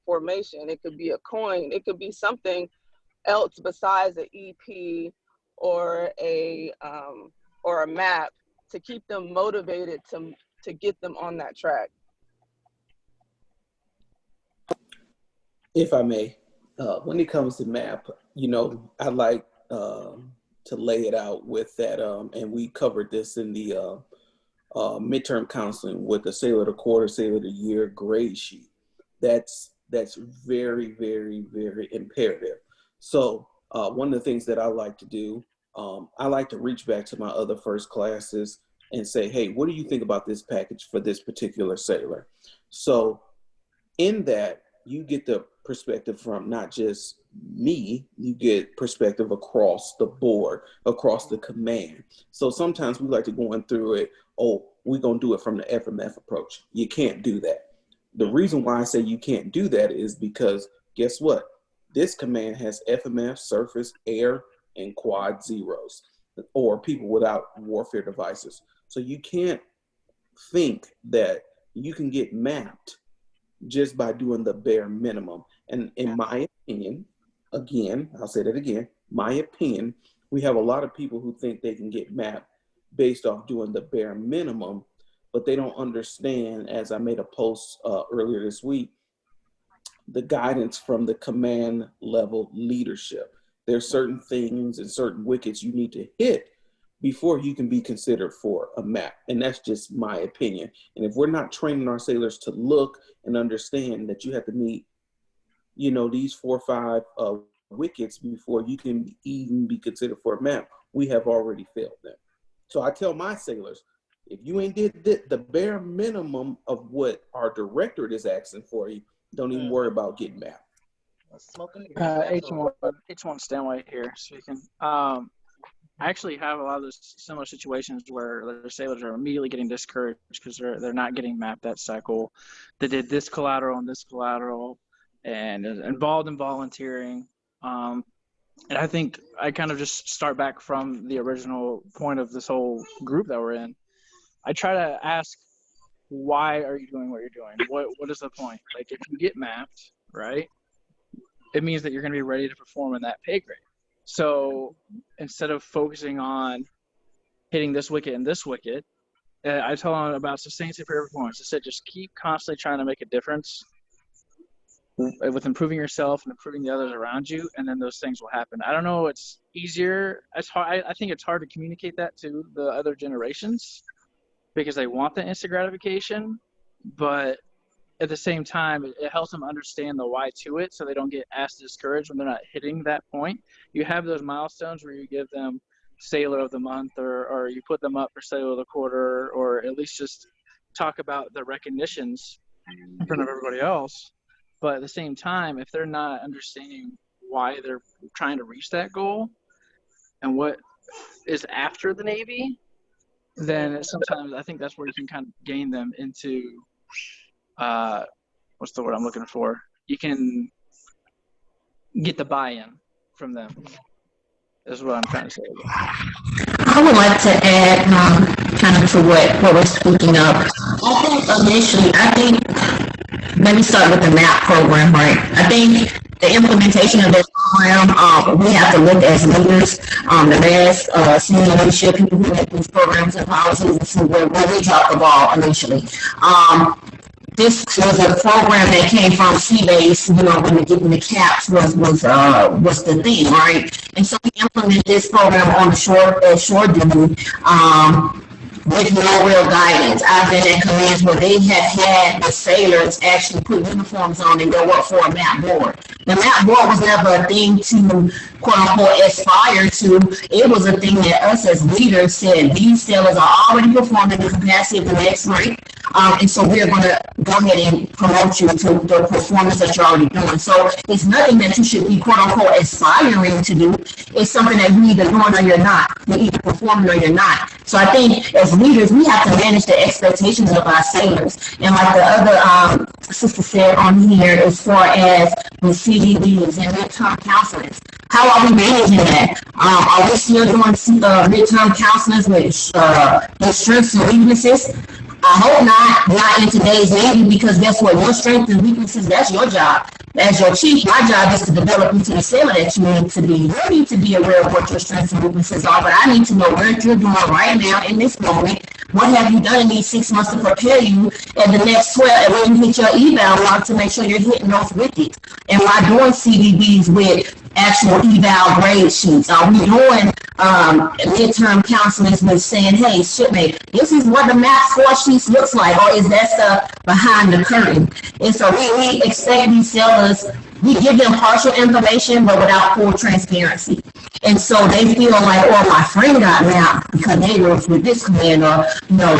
formation. It could be a coin. It could be something else besides an EP or a map to keep them motivated to get them on that track. If I may, when it comes to map, I like to lay it out with that, and we covered this in the midterm counseling with the sailor of the quarter, sailor of the year grade sheet. That's very, very, very imperative. So one of the things that I like to do, I like to reach back to my other first classes and say, hey, what do you think about this package for this particular sailor? So in that, you get the perspective from not just me, you get perspective across the board, across the command. So sometimes we like to go in through it, we're going to do it from the FMF approach. You can't do that. The reason why I say you can't do that is because guess what? This command has FMF, surface, air, and quad zeros, or people without warfare devices. So you can't think that you can get mapped just by doing the bare minimum. And in my opinion, again, I'll say that again, my opinion, we have a lot of people who think they can get mapped based off doing the bare minimum, but they don't understand, as I made a post earlier this week, the guidance from the command level leadership. There's certain things and certain wickets you need to hit before you can be considered for a map. And that's just my opinion. And if we're not training our sailors to look and understand that you have to meet, these 4 or 5 wickets before you can even be considered for a map, we have already failed them. So I tell my sailors, if you ain't did the bare minimum of what our directorate is asking for you, don't even worry about getting mapped. H1 Stanway here speaking. I actually have a lot of those similar situations where the sailors are immediately getting discouraged because they're not getting mapped that cycle. They did this collateral and this collateral and involved in volunteering. And I think I kind of just start back from the original point of this whole group that we're in. I try to ask, why are you doing what you're doing? What is the point? Like, if you get mapped, right, it means that you're going to be ready to perform in that pay grade. So instead of focusing on hitting this wicket and this wicket, I tell them about sustained superior performance. I said, just keep constantly trying to make a difference with improving yourself and improving the others around you, and then those things will happen. I don't know, it's easier. It's hard. I think it's hard to communicate that to the other generations because they want the instant gratification, but at the same time, it helps them understand the why to it, so they don't get as discouraged when they're not hitting that point. You have those milestones where you give them Sailor of the Month, or you put them up for Sailor of the Quarter, or at least just talk about the recognitions in front of everybody else. But at the same time, if they're not understanding why they're trying to reach that goal and what is after the Navy, then sometimes I think that's where you can kind of gain them into what's the word I'm looking for? You can get the buy-in from them, is what I'm trying to say. I would like to add kind of to what we're speaking of. I think let me start with the MAP program, right? I think the implementation of this program, we have to look as leaders, the mass senior leadership, people who make these programs and policies, and see where we drop the ball initially. This was a program that came from C-Base, when the caps was the thing, right? And so we implemented this program on the shore duty, with no real guidance. I've been in commands where they have had the sailors actually put uniforms on and go up for a MAP board. The MAP board was never a thing to, quote unquote, aspire to. It was a thing that us as leaders said, these sailors are already performing the capacity of the next rank, and so we're going to go ahead and promote you to the performance that you're already doing. So it's nothing that you should be, quote unquote, aspiring to do. It's something that you're either doing or you're not. You're either performing or you're not. So I think as leaders, we have to manage the expectations of our sailors. And like the other sister said on here, as far as the CDBs and midterm counselors, how are we managing that? Are we still doing midterm counselors with their strengths and weaknesses? I hope not in today's Navy, because guess what? Your strengths and weaknesses, that's your job. As your chief, my job is to develop you to the sailor that you need to be. You need to be aware of what your strengths and weaknesses are, but I need to know what you're doing right now in this moment. What have you done in these 6 months to prepare you at the next 12, and when you hit your eval mark, to make sure you're hitting those with it? And we're doing CDBs with actual eval grade sheets. Are we doing midterm counseling with saying, hey, shipmate, this is what the MAP score sheets looks like, or is that stuff behind the curtain? And so we expect these sailors, we give them partial information, but without full transparency. And so they feel like, oh, my friend got MAP because they worked with this command, or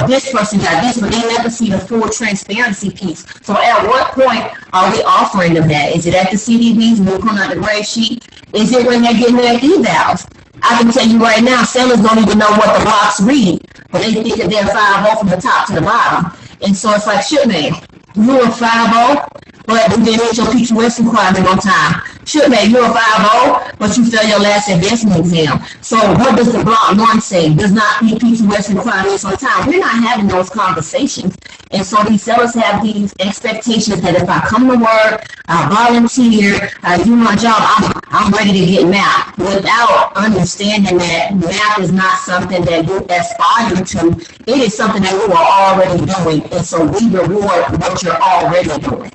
this person got this, but they never see the full transparency piece. So at what point are we offering them that? Is it at the CDBs when we put out the grade sheet? Is it when they're getting their evals? I can tell you right now, sailors don't even know what the blocks read, but they think that they're 5-0 from the top to the bottom. And so it's like, shipmate, you were 5-0, but you didn't hit your PQS requirement on time. Shipmate, you're a 5-0, but you failed your last investment exam. So what does the block 1 say? Does not meet PQS requirements on time. We're not having those conversations. And so these sellers have these expectations that if I come to work, I volunteer, I do my job, I'm ready to get MAP, without understanding that MAP is not something that you aspire to. It is something that you are already doing. And so we reward what you're already doing.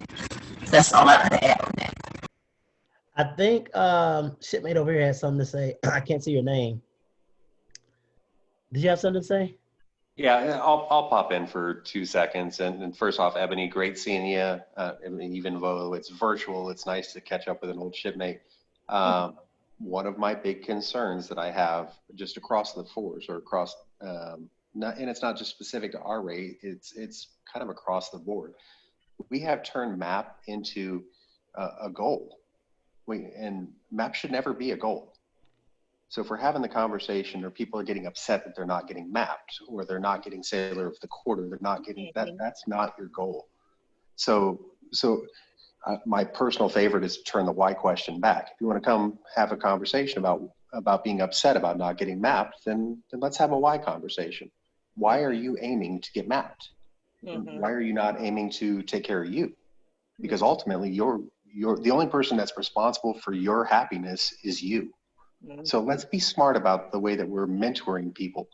That's all I got to add on that. I think shipmate over here has something to say. I can't see your name. Did you have something to say? Yeah, I'll pop in for 2 seconds. And first off, Ebony, great seeing you. Even though it's virtual, it's nice to catch up with an old shipmate. One of my big concerns that I have just across the force, or across, and it's not just specific to our rate, it's kind of across the board. We have turned MAP into a goal. And MAP should never be a goal. So if we're having the conversation, or people are getting upset that they're not getting mapped, or they're not getting Sailor of the Quarter, they're not getting that, that's not your goal. So my personal favorite is to turn the why question back. If you want to come have a conversation about being upset about not getting mapped, then let's have a why conversation. Why are you aiming to get mapped? Mm-hmm. Why are you not aiming to take care of you? Because ultimately you're the only person that's responsible for your happiness is you. Mm-hmm. So let's be smart about the way that we're mentoring people.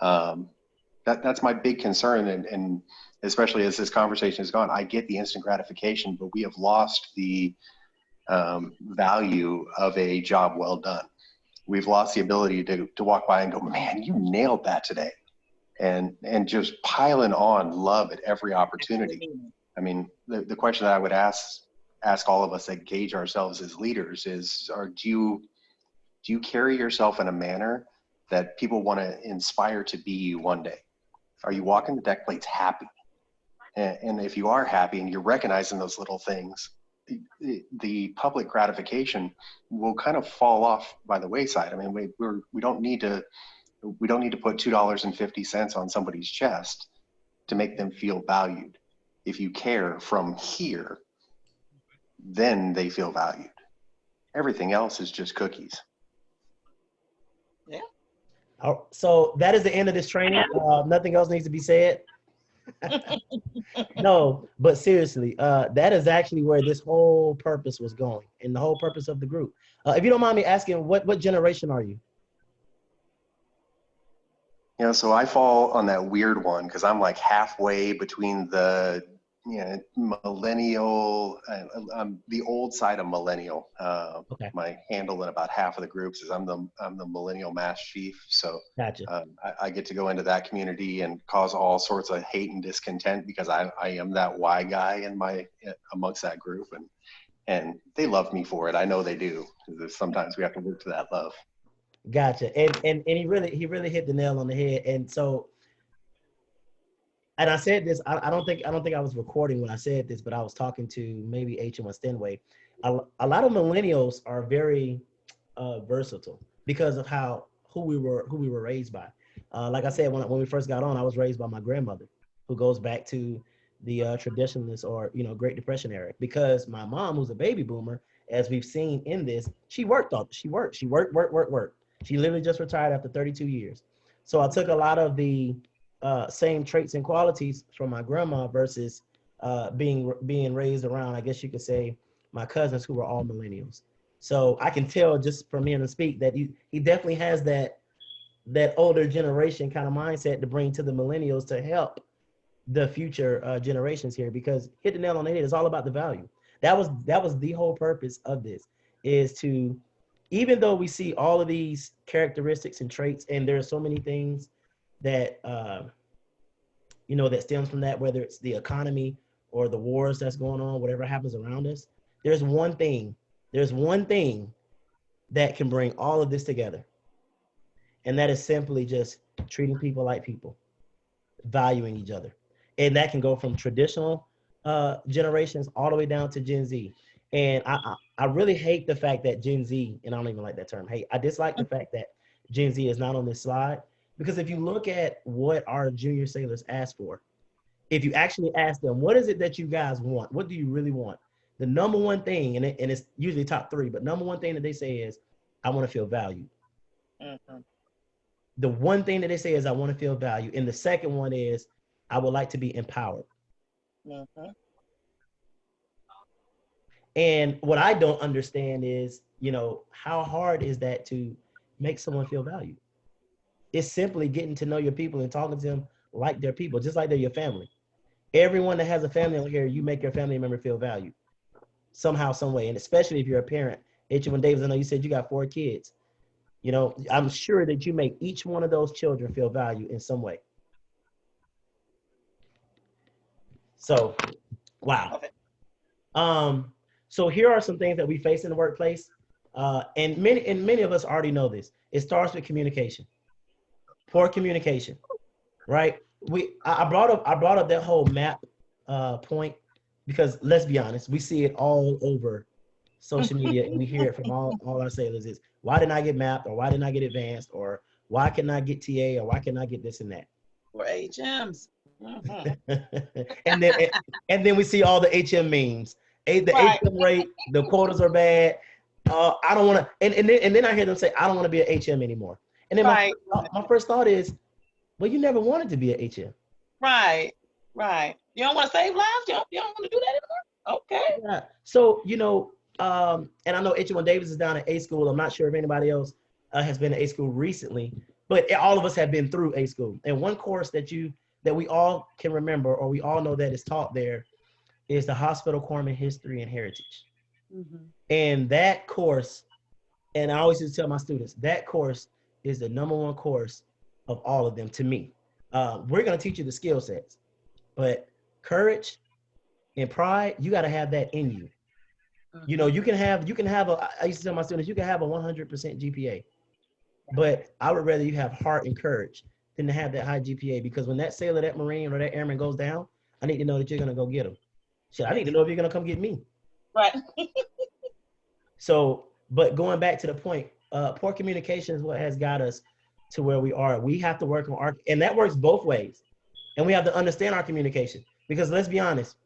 That's my big concern. And especially as this conversation has gone, I get the instant gratification, but we have lost the value of a job well done. We've lost the ability to walk by and go, man, you nailed that today. And just piling on love at every opportunity. I mean, the question that I would ask all of us that gauge ourselves as leaders is, do you carry yourself in a manner that people want to inspire to be you one day? Are you walking the deck plates happy? And if you are happy and you're recognizing those little things, the public gratification will kind of fall off by the wayside. I mean, we don't need to put $2.50 on somebody's chest to make them feel valued. If you care from here, then they feel valued. Everything else is just cookies. Yeah. So that is the end of this training. Nothing else needs to be said. No, but seriously, that is actually where this whole purpose was going, and the whole purpose of the group. If you don't mind me asking, what generation are you? You know, so I fall on that weird one because I'm like halfway between the millennial. I'm the old side of millennial. Okay. My handle in about half of the groups is I'm the millennial mass chief. So Gotcha. I get to go into that community and cause all sorts of hate and discontent because I am that Y guy amongst that group, and they love me for it. I know they do. Sometimes we have to work to that love. Gotcha. And he really hit the nail on the head. And so, and I said this, I don't think I was recording when I said this, but I was talking to maybe HM1 Stenway. A lot of millennials are very versatile because of who we were raised by. Like I said, when we first got on, I was raised by my grandmother, who goes back to the traditionalist or Great Depression era. Because my mom, who's a baby boomer, as we've seen in this, she worked. She worked. She literally just retired after 32 years. So I took a lot of the same traits and qualities from my grandma versus being raised around, I guess you could say, my cousins who were all millennials. So I can tell just from hearing him speak that he definitely has that older generation kind of mindset to bring to the millennials to help the future generations here, because hit the nail on the head. It's all about the value. That was the whole purpose of this, is to, even though we see all of these characteristics and traits, and there are so many things that that stems from that, whether it's the economy or the wars that's going on, whatever happens around us, there's one thing that can bring all of this together. And that is simply just treating people like people, valuing each other. And that can go from traditional generations all the way down to Gen Z. And I really hate the fact that Gen Z, and I don't even like that term, hate, I dislike the fact that Gen Z is not on this slide, because if you look at what our junior sailors ask for, if you actually ask them, what is it that you guys want? What do you really want? The number one thing, and it's usually top three, but number one thing that they say is, I want to feel valued. Mm-hmm. The one thing that they say is, I want to feel valued. And the second one is, I would like to be empowered. Mm-hmm. And what I don't understand is, how hard is that to make someone feel valued? It's simply getting to know your people and talking to them like they're people, just like they're your family. Everyone that has a family on here, you make your family member feel valued somehow, some way. And especially if you're a parent. H1 Davis, I know you said you got 4 kids. I'm sure that you make each one of those children feel valued in some way. So, wow. So here are some things that we face in the workplace. And many of us already know this. It starts with communication. Poor communication, right? I brought up that whole map point because, let's be honest, we see it all over social media, and we hear it from all our sailors is, why didn't I get mapped, or why didn't I get advanced, or why can I get TA, or why can I get this and that? Or HMs. Mm-hmm. and then we see all the HM memes. The right. HM rate, the quotas are bad. I don't want to, and then I hear them say, I don't want to be an HM anymore. And then right. my first thought is, well, you never wanted to be an HM. Right. You don't want to save lives? You don't want to do that anymore? Okay. Yeah. So, and I know H1 Davis is down at A school. I'm not sure if anybody else has been at A school recently, but all of us have been through A school. And one course that we all can remember, or we all know that is taught there, is the Hospital Corpsman History and Heritage. Mm-hmm. And that course, and I always used to tell my students, that course is the number one course of all of them to me. We're going to teach you the skill sets, but courage, and pride, you got to have that in you. You know, you can have I used to tell my students, you can have a 100% GPA, but I would rather you have heart and courage than to have that high GPA, because when that sailor, that Marine, or that airman goes down, I need to know that you're going to go get him. Shit, I need to know if you're going to come get me. Right. So, but going back to the point, poor communication is what has got us to where we are. We have to work on our, and that works both ways. And we have to understand our communication, because let's be honest,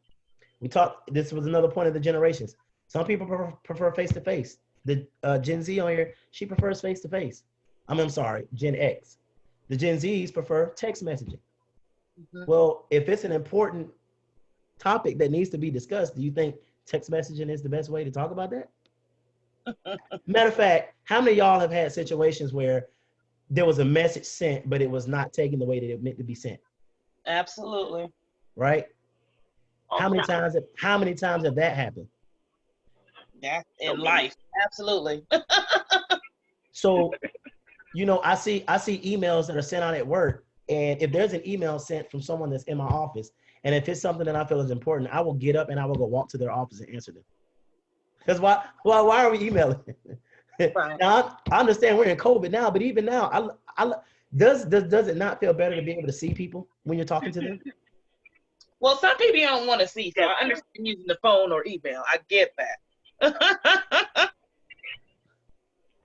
this was another point of the generations. Some people prefer face-to-face. The Gen Z on here, she prefers face-to-face. I'm sorry, Gen X. The Gen Zs prefer text messaging. Well, if it's an important topic that needs to be discussed, do you think text messaging is the best way to talk about that? Matter of fact, how many of y'all have had situations where there was a message sent, but it was not taken the way that it meant to be sent? Absolutely. Right? How many times have that happened? Yeah, in life. Absolutely. So, you know, I see emails that are sent out at work, and if there's an email sent from someone that's in my office, and if it's something that I feel is important, I will get up and I will go walk to their office and answer them. Because why are we emailing? Right. Now, I understand we're in COVID now, but even now, does it not feel better to be able to see people when you're talking to them? Well, some people you don't want to see, so I understand using the phone or email. I get that. I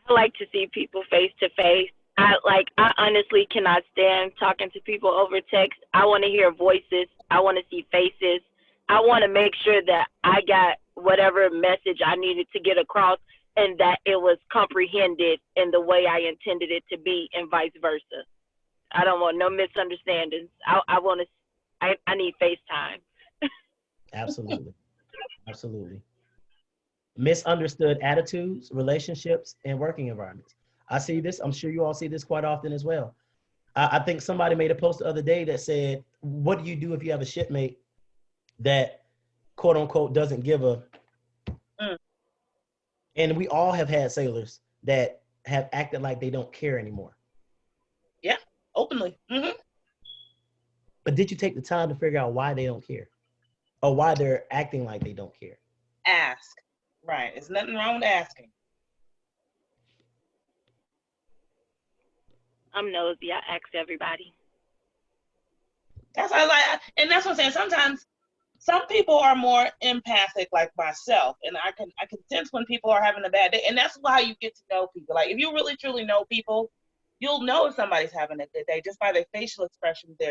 like to see people face to face. I honestly cannot stand talking to people over text. I want to hear voices. I want to see faces. I want to make sure that I got whatever message I needed to get across, and that it was comprehended in the way I intended it to be, and vice versa. I don't want no misunderstandings. I need FaceTime. Absolutely. Absolutely. Misunderstood attitudes, relationships, and working environments. I see this. I'm sure you all see this quite often as well. I think somebody made a post the other day that said, what do you do if you have a shipmate that, quote unquote, doesn't give a... And we all have had sailors that have acted like they don't care anymore. Yeah, openly. But did you take the time to figure out why they don't care? Or why they're acting like they don't care? Ask. Right. There's nothing wrong with asking. I'm nosy. I ask everybody. That's what I like, and that's what I'm saying. Sometimes some people are more empathic, like myself, and I can sense when people are having a bad day, and that's why you get to know people. Like if you really truly know people, you'll know if somebody's having a good day just by their facial expressions, their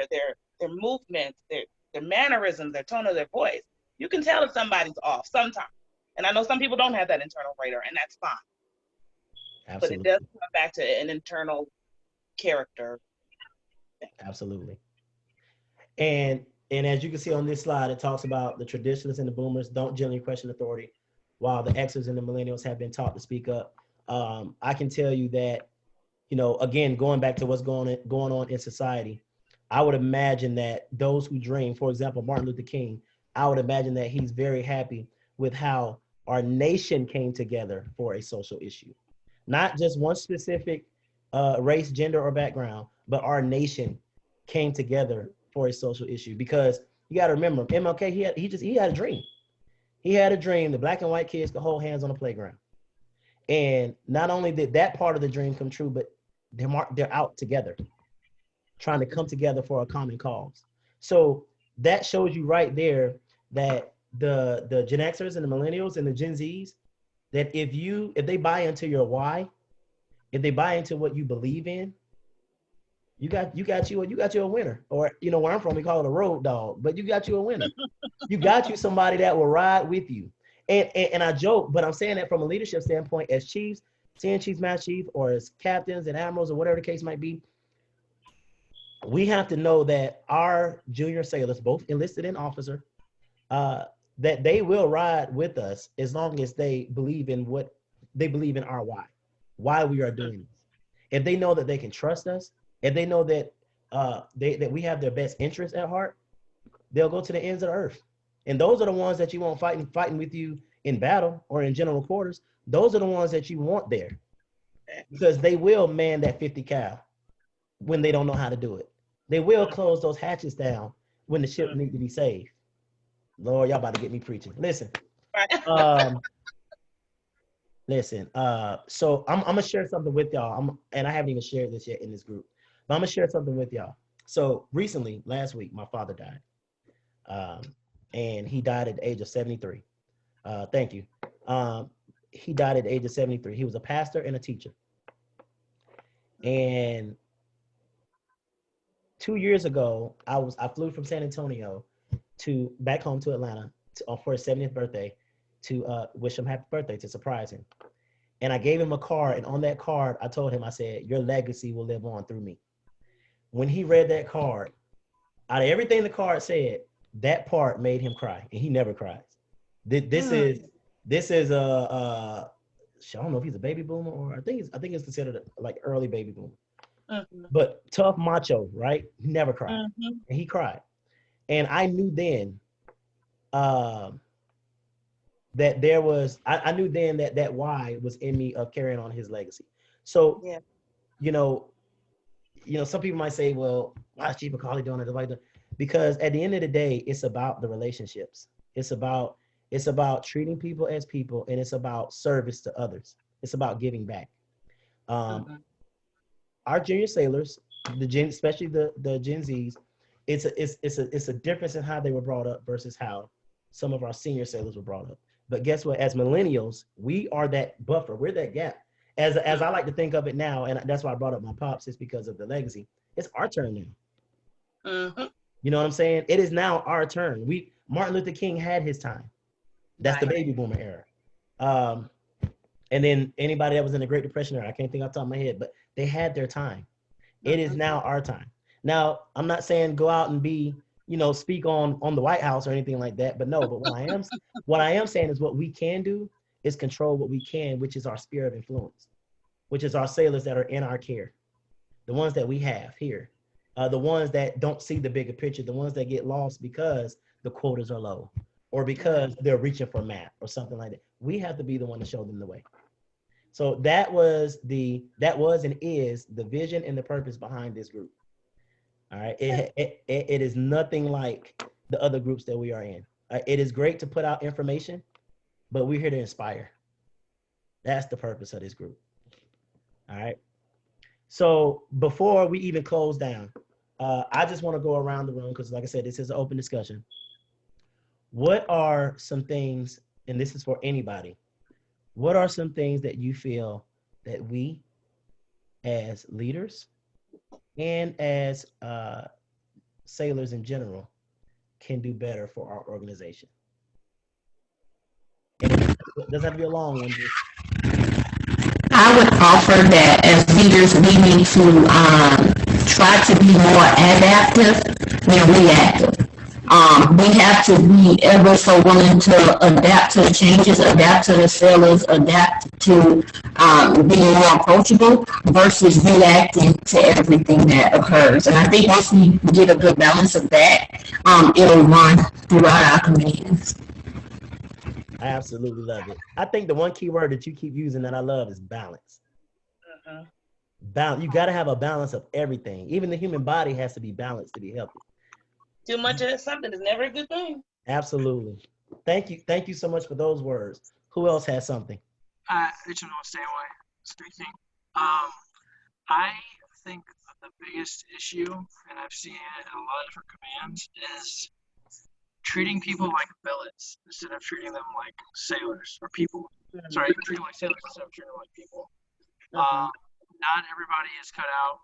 movements, their mannerisms, their tone of their voice. You can tell if somebody's off sometimes. And I know some people don't have that internal radar, and that's fine. Absolutely. But it does come back to an internal character. Absolutely. And as you can see on this slide, it talks about the traditionalists and the boomers don't generally question authority, while the Xers and the millennials have been taught to speak up. I can tell you that, you know, again, going back to what's going on in society, I would imagine that those who dream, for example, Martin Luther King, I would imagine that he's very happy with how our nation came together for a social issue. Not just one specific race, gender, or background, but our nation came together for a social issue. Because you got to remember, MLK, he had a dream. He had a dream that black and white kids could hold hands on the playground. And not only did that part of the dream come true, but they're out together, trying to come together for a common cause. So that shows you right there that the Gen Xers and the Millennials and the Gen Zs, that if they buy into your why, if they buy into what you believe in, you got you a winner. Or, you know, where I'm from, we call it a road dog, but you got you a winner. You got you somebody that will ride with you. And I joke, but I'm saying that from a leadership standpoint, as chiefs, senior chiefs, master chief, or as captains and admirals, or whatever the case might be, we have to know that our junior sailors, both enlisted and officer, that they will ride with us as long as they believe in our why we are doing this. If they know that they can trust us, if they know that that we have their best interests at heart, they'll go to the ends of the earth. And those are the ones that you want fighting with you in battle or in general quarters. Those are the ones that you want there, because they will man that 50 cal when they don't know how to do it. They will close those hatches down when the ship needs to be saved. Lord, y'all about to get me preaching. Listen, Right. um, listen. So I'm gonna share something with y'all. And I haven't even shared this yet in this group, but I'm gonna share something with y'all. So recently, last week, my father died, um, and he died at the age of 73. Thank you. He died at the age of 73. He was a pastor and a teacher. And 2 years ago, I flew from San Antonio to back home to Atlanta for his 70th birthday to wish him happy birthday, to surprise him. And I gave him a card, and on that card, I told him, I said, your legacy will live on through me. When he read that card, out of everything the card said, that part made him cry, and he never cries. This is I don't know if he's a baby boomer, or I think it's considered like early baby boomer. Mm-hmm. But tough macho, right? He never cried, Mm-hmm. and he cried. And I knew then that there was, I knew then that why was in me of carrying on his legacy. So, Yeah. you know, some people might say, well, why is Chief McCauley doing it like that? Because at the end of the day, it's about the relationships. It's about treating people as people, and it's about service to others. It's about giving back. Our junior sailors, especially the Gen Zs, it's a difference in how they were brought up versus how some of our senior sailors were brought up. But guess what? As millennials, we are that buffer. We're that gap. As I like to think of it now, and that's why I brought up my pops, is because of the legacy. It's our turn now. Mm-hmm. You know what I'm saying? It is now our turn. Martin Luther King had his time. That's the baby boomer era. And then anybody that was in the Great Depression era, I can't think off the top of my head, but they had their time. It is now our time. Now, I'm not saying go out and be, speak on the White House or anything like that, but no, but what I am saying is what we can do is control what we can, which is our sphere of influence, which is our sailors that are in our care, the ones that we have here, the ones that don't see the bigger picture, the ones that get lost because the quotas are low or because they're reaching for map or something like that. We have to be the one to show them the way. So that was and is the vision and the purpose behind this group. All right. It is nothing like the other groups that we are in. It is great to put out information, but we're here to inspire. That's the purpose of this group. All right. So before we even close down, I just want to go around the room because, like I said, this is an open discussion. What are some things, and this is for anybody, what are some things that you feel that we as leaders and as sailors in general can do better for our organization? And it doesn't have to be a long one. I would offer that as leaders, we need to try to be more adaptive than reactive. We have to be ever so willing to adapt to the changes, adapt to the sailors, adapt to being more approachable versus reacting to everything that occurs. And I think once we get a good balance of that, it'll run throughout our communities. I absolutely love it. I think the one key word that you keep using that I love is balance. Balance. You got to have a balance of everything. Even the human body has to be balanced to be healthy. Too much of something is never a good thing. Absolutely. Thank you. Thank you so much for those words. Who else has something? Richard Stanway speaking. I think the biggest issue, and I've seen it in a lot of different commands, is treating people like billets instead of treating them like sailors or people. Sorry, treating them like sailors instead of treating them like people. Not everybody is cut out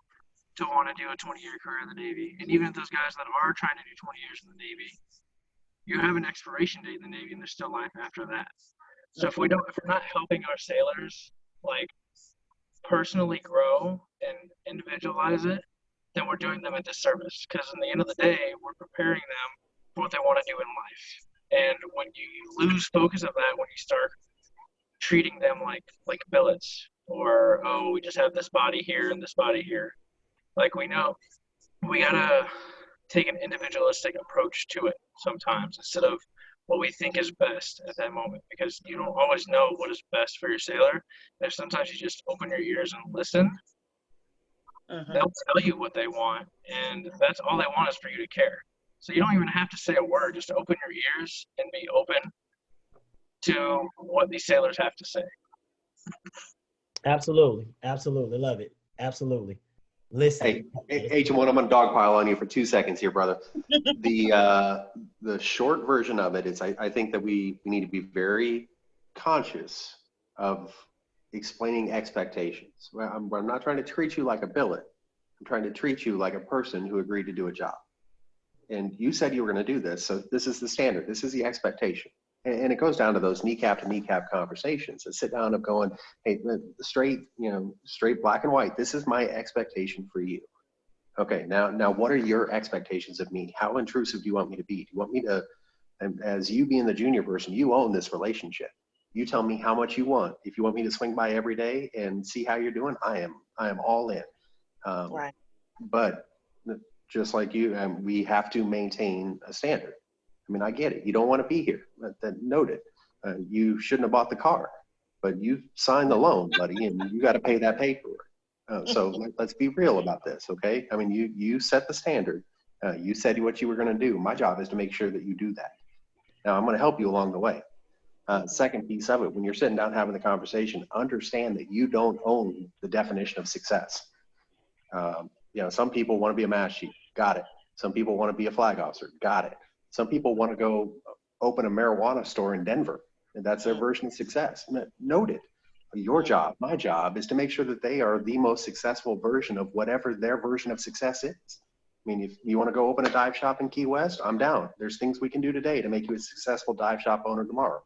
to want to do a 20-year career in the Navy. And even if those guys that are trying to do 20 years in the Navy, you have an expiration date in the Navy and there's still life after that. So if we're not helping our sailors like personally grow and individualize it, then we're doing them a disservice. Because in the end of the day, we're preparing them for what they want to do in life. And when you lose focus of that, when you start treating them like billets, or we just have this body here and this body here, like we know, we gotta take an individualistic approach to it sometimes instead of what we think is best at that moment, because you don't always know what is best for your sailor. And if sometimes you just open your ears and listen, they'll tell you what they want, and that's all they want is for you to care. So you don't even have to say a word, just open your ears and be open to what these sailors have to say. Absolutely. Absolutely. Love it. Absolutely. Listen. Hey, H1, I'm going to dogpile on you for 2 seconds here, brother. The short version of it is I think that we need to be very conscious of explaining expectations. Well, I'm not trying to treat you like a billet. I'm trying to treat you like a person who agreed to do a job. And you said you were going to do this, so this is the standard. This is the expectation. And it goes down to those kneecap to kneecap conversations that sit down of going, hey, straight black and white. This is my expectation for you. Okay, now what are your expectations of me? How intrusive do you want me to be? Do you want me to, as you being the junior person, you own this relationship. You tell me how much you want. If you want me to swing by every day and see how you're doing, I am all in. Right. But just like you, we have to maintain a standard. I mean, I get it. You don't want to be here. Noted. You shouldn't have bought the car, but you signed the loan, buddy, and you got to pay that paperwork. So let's be real about this, okay? I mean, you set the standard. You said what you were going to do. My job is to make sure that you do that. Now, I'm going to help you along the way. Second piece of it, when you're sitting down having the conversation, understand that you don't own the definition of success. Some people want to be a mass chief. Got it. Some people want to be a flag officer. Got it. Some people want to go open a marijuana store in Denver, and that's their version of success. Noted. Your job, my job, is to make sure that they are the most successful version of whatever their version of success is. I mean, if you want to go open a dive shop in Key West, I'm down. There's things we can do today to make you a successful dive shop owner tomorrow.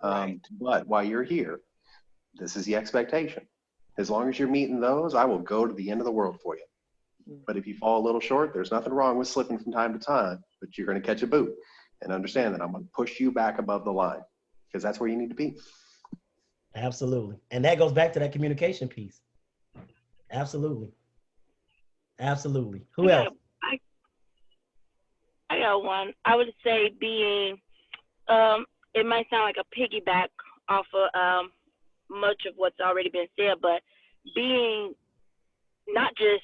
But while you're here, this is the expectation. As long as you're meeting those, I will go to the end of the world for you. But if you fall a little short, there's nothing wrong with slipping from time to time, but you're going to catch a boot. And understand that I'm going to push you back above the line because that's where you need to be. Absolutely. And that goes back to that communication piece. Absolutely. Absolutely. Who else? I got one. I would say being, it might sound like a piggyback off of much of what's already been said, but being not just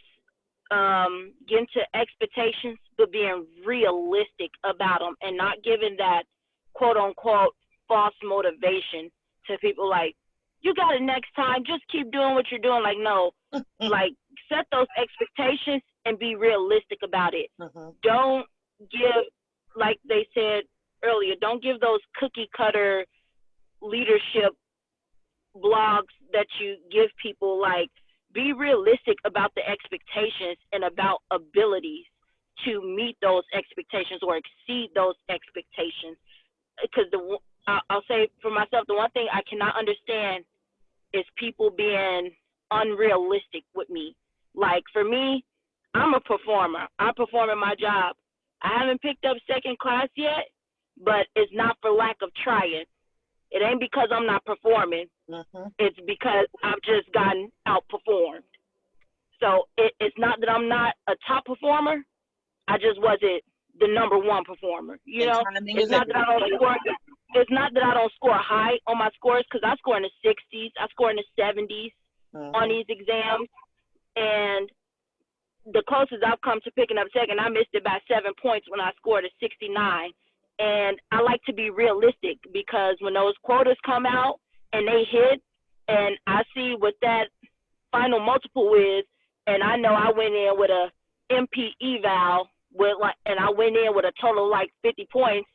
getting to expectations, but being realistic about them and not giving that quote unquote false motivation to people like, you got it next time, just keep doing what you're doing. Like, no, like set those expectations and be realistic about it. Don't give, like they said earlier, don't give those cookie cutter leadership blogs that you give people. Like, be realistic about the expectations and about abilities to meet those expectations or exceed those expectations. Because I'll say for myself, the one thing I cannot understand is people being unrealistic with me. Like, for me, I'm a performer. I perform in my job. I haven't picked up second class yet, but it's not for lack of trying. It ain't because I'm not performing. It's because I've just gotten outperformed. So it's not that I'm not a top performer. I just wasn't the number one performer. You know, it's not that I don't score. It's not that I don't score high on my scores, because I score in the 60s. I score in the 70s on these exams. And the closest I've come to picking up second, I missed it by 7 points when I scored a 69. And I like to be realistic, because when those quotas come out and they hit, and I see what that final multiple is, and I know I went in with a MP eval and I went in with a total of like 50 points,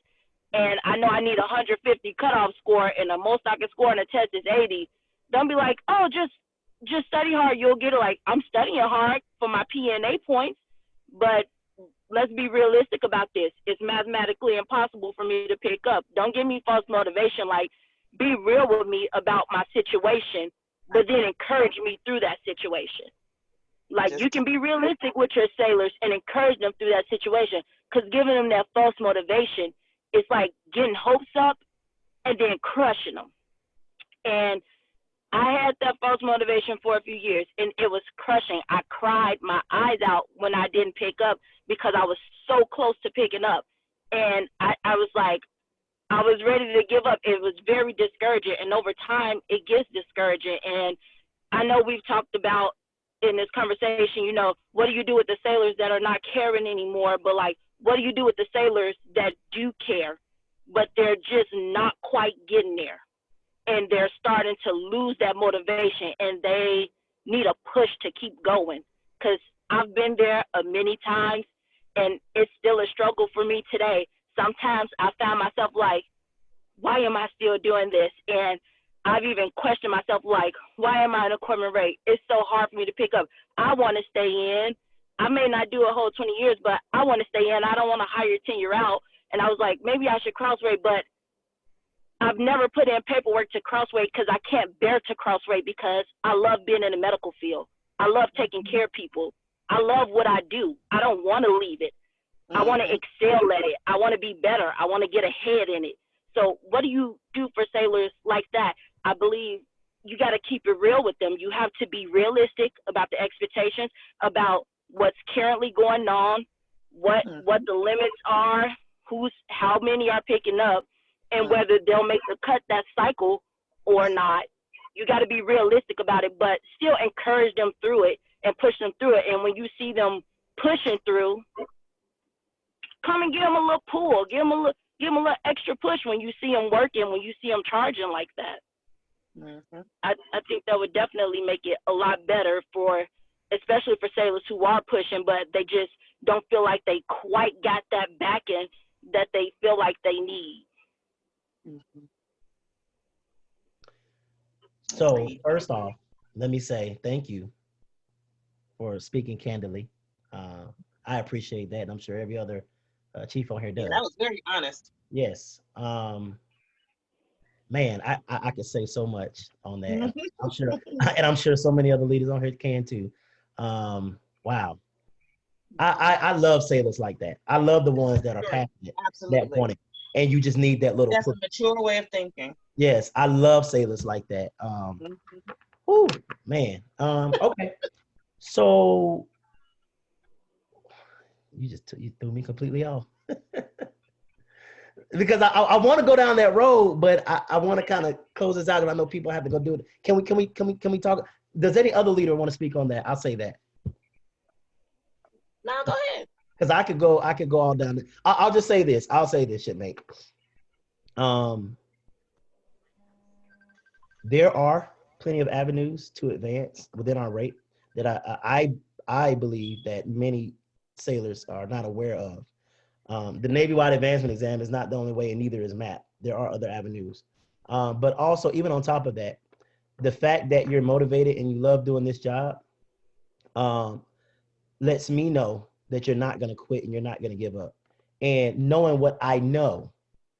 and I know I need 150 cutoff score, and the most I can score on a test is 80. Don't be like, oh, just study hard, you'll get it. Like, I'm studying hard for my PNA points, but let's be realistic about this. It's mathematically impossible for me to pick up. Don't give me false motivation. Like, be real with me about my situation, but then encourage me through that situation. Like, you can be realistic with your sailors and encourage them through that situation, because giving them that false motivation is like getting hopes up and then crushing them. And I had that false motivation for a few years, and it was crushing. I cried my eyes out when I didn't pick up, because I was so close to picking up. And I was like, I was ready to give up. It was very discouraging, and over time, it gets discouraging. And I know we've talked about in this conversation, you know, what do you do with the sailors that are not caring anymore, but like, what do you do with the sailors that do care, but they're just not quite getting there? And they're starting to lose that motivation, and they need a push to keep going. Because I've been there many times, and it's still a struggle for me today. Sometimes I find myself like, why am I still doing this? And I've even questioned myself, like, why am I an equipment rate? It's so hard for me to pick up. I want to stay in. I may not do a whole 20 years, but I want to stay in. I don't want to hire 10 year out. And I was like, maybe I should cross rate, but I've never put in paperwork to cross rate because I can't bear to cross rate, because I love being in the medical field. I love taking care of people. I love what I do. I don't want to leave it. I want to excel at it. I want to be better. I want to get ahead in it. So what do you do for sailors like that? I believe you got to keep it real with them. You have to be realistic about the expectations, about what's currently going on, what the limits are, how many are picking up, and whether they'll make the cut that cycle or not. You got to be realistic about it, but still encourage them through it and push them through it. And when you see them pushing through, come and give them a little pull, give them a little extra push when you see them working, when you see them charging like that. I think that would definitely make it a lot better especially for sailors who are pushing, but they just don't feel like they quite got that backing that they feel like they need. So first off, let me say thank you for speaking candidly. I appreciate that, and I'm sure every other chief on here does. Yeah, that was very honest. Yes. Man, I could say so much on that. I'm sure, and I'm sure so many other leaders on here can too. Wow. I love sailors like that. I love the ones that are passionate, that want it, and you just need that little. That's a mature way of thinking. Yes, I love sailors like that. Whew, man. Okay. So you threw me completely off. Because I want to go down that road, but I want to kind of close this out, and I know people have to go do it. Can we talk? Does any other leader want to speak on that? I'll say that. No, go ahead. Because I could go all down. I'll just say this. I'll say this, shipmate. There are plenty of avenues to advance within our rate that I believe that many sailors are not aware of. The Navy-wide advancement exam is not the only way, and neither is MAP. There are other avenues. But also, even on top of that, the fact that you're motivated and you love doing this job lets me know that you're not going to quit and you're not going to give up. And knowing what I know,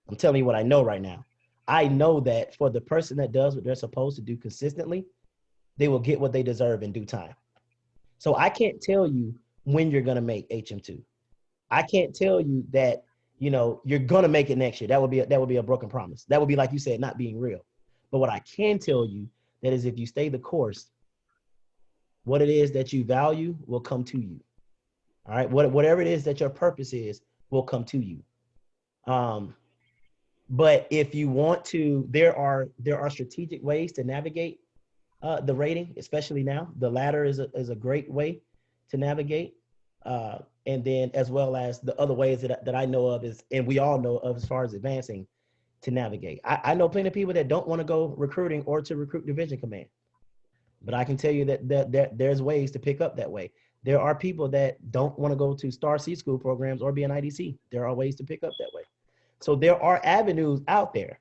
I'm telling you what I know right now. I know that for the person that does what they're supposed to do consistently, they will get what they deserve in due time. So I can't tell you when you're going to make HM2. I can't tell you that, you're going to make it next year. That would be a broken promise. That would be, like you said, not being real. But what I can tell you, that is, if you stay the course, what it is that you value will come to you. All right. Whatever it is that your purpose is will come to you. But if you want to, there are strategic ways to navigate the rating, especially now. The ladder is a great way to navigate. And then, as well as the other ways that I know of and we all know of, as far as advancing to navigate. I know plenty of people that don't want to go recruiting or to recruit division command, but I can tell you that there's ways to pick up that way. There are people that don't want to go to Star C school programs or be an IDC. There are ways to pick up that way. So there are avenues out there.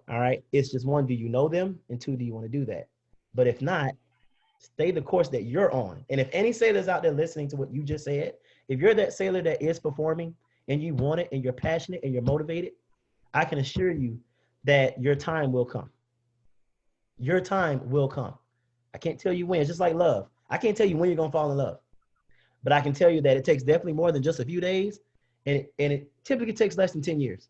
All right. It's just one, do you know them? And two, do you want to do that? But if not, stay the course that you're on. And if any sailors out there listening to what you just said, if you're that sailor that is performing and you want it and you're passionate and you're motivated, I can assure you that your time will come. Your time will come. I can't tell you when. It's just like love. I can't tell you when you're going to fall in love. But I can tell you that it takes definitely more than just a few days. And it typically takes less than 10 years.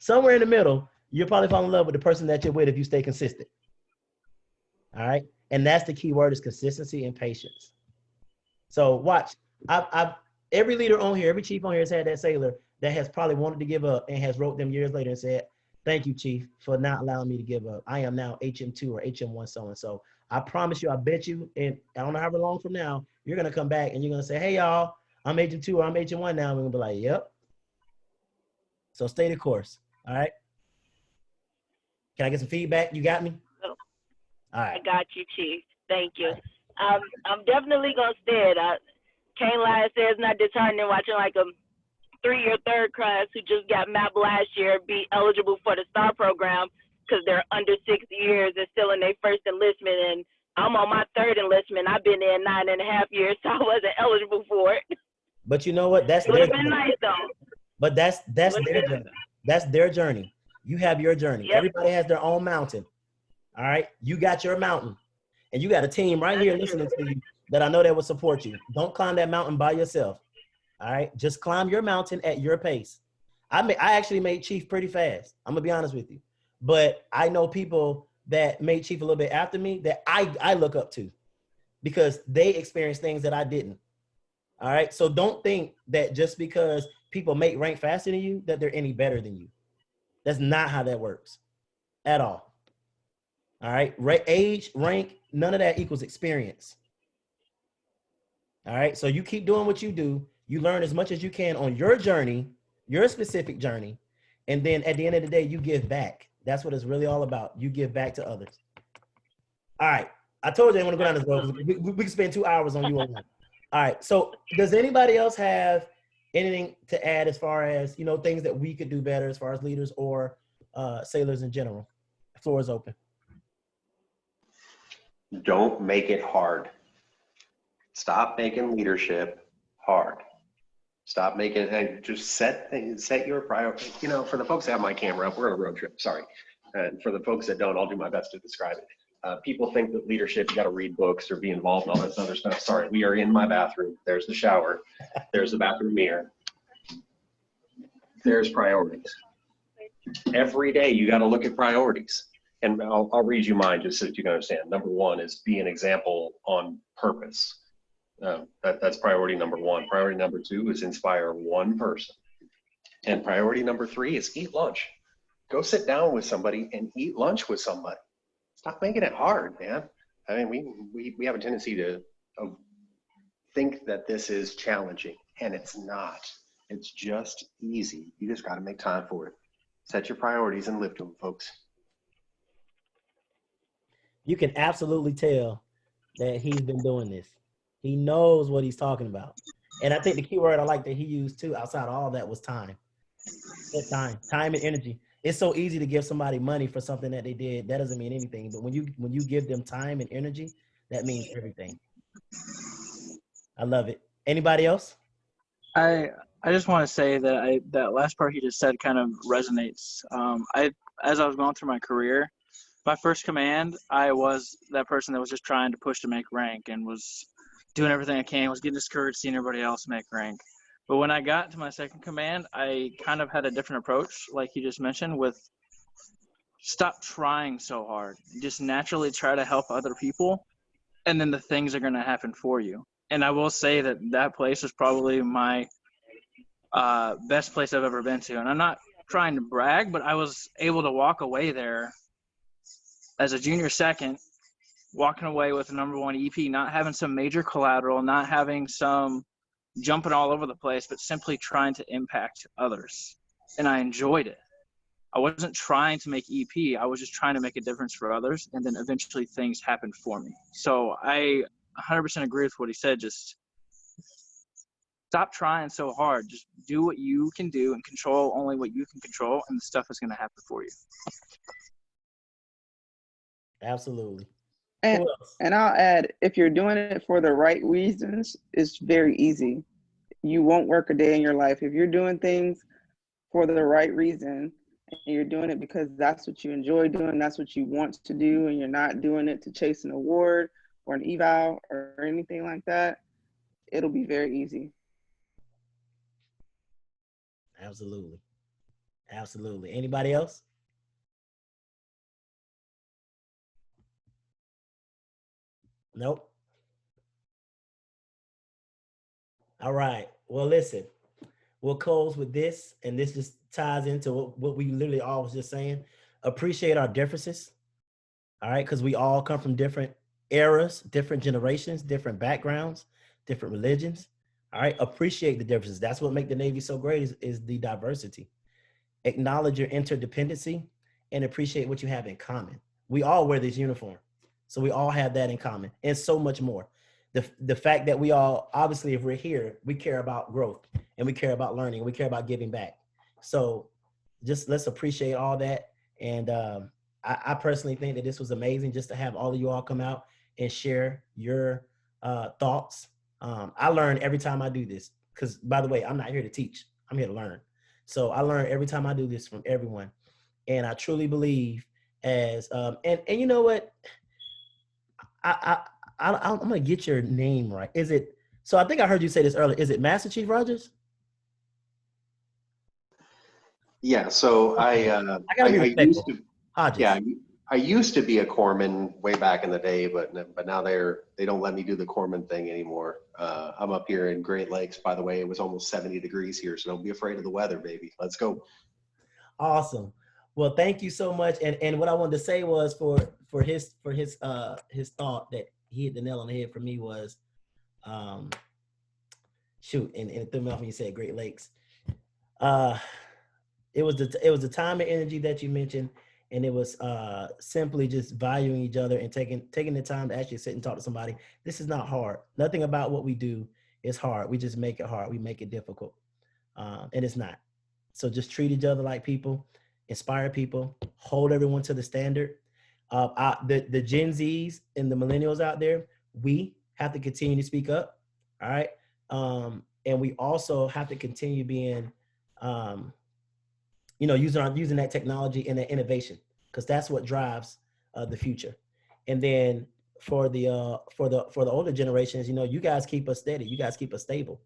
Somewhere in the middle, you'll probably fall in love with the person that you're with if you stay consistent. All right. And that's the key word, is consistency and patience. So watch, every leader on here, every chief on here has had that sailor that has probably wanted to give up and has wrote them years later and said, thank you, chief, for not allowing me to give up. I am now HM2 or HM1 so-and-so. I promise you, I bet you, and I don't know however long from now, you're going to come back and you're going to say, hey, y'all, I'm Agent 2 or I'm Agent 1 now. We're gonna be like, yep. So stay the course. All right. Can I get some feedback? You got me? Oh, all right. I got you, Chief. Thank you. I'm definitely gonna stay it. Can't lie, says not disheartening watching like a 3 or third class who just got mapped last year be eligible for the STAR program because they're under 6 years and still in their first enlistment. And I'm on my third enlistment. I've been there 9.5 years, so I wasn't eligible for it. But you know what? That's it would have been nice though. But that's their journey. That's their journey. You have your journey. Yep. Everybody has their own mountain. All right. You got your mountain. And you got a team right here listening to you that I know that will support you. Don't climb that mountain by yourself. All right. Just climb your mountain at your pace. I actually made Chief pretty fast. I'm gonna be honest with you. But I know people that made Chief a little bit after me that I look up to because they experienced things that I didn't. All right. So don't think that just because people make rank faster than you, that they're any better than you. That's not how that works at all. All right. Age, rank, none of that equals experience. All right. So you keep doing what you do. You learn as much as you can on your journey, your specific journey. And then at the end of the day, you give back. That's what it's really all about. You give back to others. All right. I told you I want to go down this road. We can spend 2 hours on you on one. All right. So does anybody else have anything to add as far as, you know, things that we could do better as far as leaders or sailors in general? The floor is open. Don't make it hard. Stop making leadership hard. Stop making it, just set your priority. You know, for the folks that have my camera up, we're on a road trip, sorry. And for the folks that don't, I'll do my best to describe it. People think that leadership, you got to read books or be involved in all this other stuff. Sorry, we are in my bathroom. There's the shower. There's the bathroom mirror. There's priorities. Every day you got to look at priorities. And I'll read you mine just so that you can understand. Number one is be an example on purpose. That's priority number one. Priority number two is inspire one person. And priority number three is eat lunch. Go sit down with somebody and eat lunch with somebody. Stop making it hard, man. I mean, we have a tendency to think that this is challenging, and it's not. It's just easy. You just got to make time for it. Set your priorities and live to them, folks. You can absolutely tell that he's been doing this. He knows what he's talking about. And I think the key word I like that he used too, outside of all that, was time. Time and energy. It's so easy to give somebody money for something that they did. That doesn't mean anything. But when you give them time and energy, that means everything. I love it. Anybody else? I just want to say that that last part he just said kind of resonates. As I was going through my career, my first command, I was that person that was just trying to push to make rank and was doing everything I can, was getting discouraged seeing everybody else make rank. But when I got to my second command, I kind of had a different approach, like you just mentioned, with stop trying so hard. Just naturally try to help other people, and then the things are going to happen for you. And I will say that that place was probably my best place I've ever been to. And I'm not trying to brag, but I was able to walk away there as a junior second, walking away with a #1 EP, not having some major collateral, not having some jumping all over the place, but simply trying to impact others. And I enjoyed it. I wasn't trying to make EP. I was just trying to make a difference for others. And then eventually things happened for me. So I 100% agree with what he said. Just stop trying so hard. Just do what you can do and control only what you can control, and the stuff is going to happen for you. Absolutely. And I'll add, if you're doing it for the right reasons, it's very easy. You won't work a day in your life. If you're doing things for the right reason, and you're doing it because that's what you enjoy doing, that's what you want to do, and you're not doing it to chase an award or an eval or anything like that, it'll be very easy. Absolutely. Absolutely. Anybody else? Nope. All right. Well, listen, we'll close with this, and this just ties into what we literally all was just saying. Appreciate our differences. All right. Because we all come from different eras, different generations, different backgrounds, different religions. All right. Appreciate the differences. That's what makes the Navy so great is the diversity. Acknowledge your interdependency and appreciate what you have in common. We all wear this uniform. So we all have that in common and so much more. The fact that we all, obviously, if we're here, we care about growth and we care about learning. We care about giving back. So just let's appreciate all that. And I personally think that this was amazing just to have all of you all come out and share your thoughts. I learn every time I do this because, by the way, I'm not here to teach. I'm here to learn. So I learn every time I do this from everyone. And I truly believe as, and you know what? I'm going to get your name right. Is it, so I think I heard you say this earlier. Is it Master Chief Rogers? Yeah, so I gotta be respectful. I used to be a corpsman way back in the day, but now they don't let me do the corpsman thing anymore. I'm up here in Great Lakes, by the way. It was almost 70 degrees here, so don't be afraid of the weather, baby. Let's go. Awesome. Well, thank you so much. And what I wanted to say was for his thought that he hit the nail on the head for me was, shoot, and it threw me off when you said Great Lakes. It was the time and energy that you mentioned, and it was simply just valuing each other and taking the time to actually sit and talk to somebody. This is not hard. Nothing about what we do is hard. We just make it hard. We make it difficult, and it's not. So just treat each other like people, inspire people, hold everyone to the standard. The Gen Zs and the Millennials out there, we have to continue to speak up. All right, and we also have to continue being using that technology and that innovation, because that's what drives the future. And then for the older generations, you guys keep us steady. You guys keep us stable,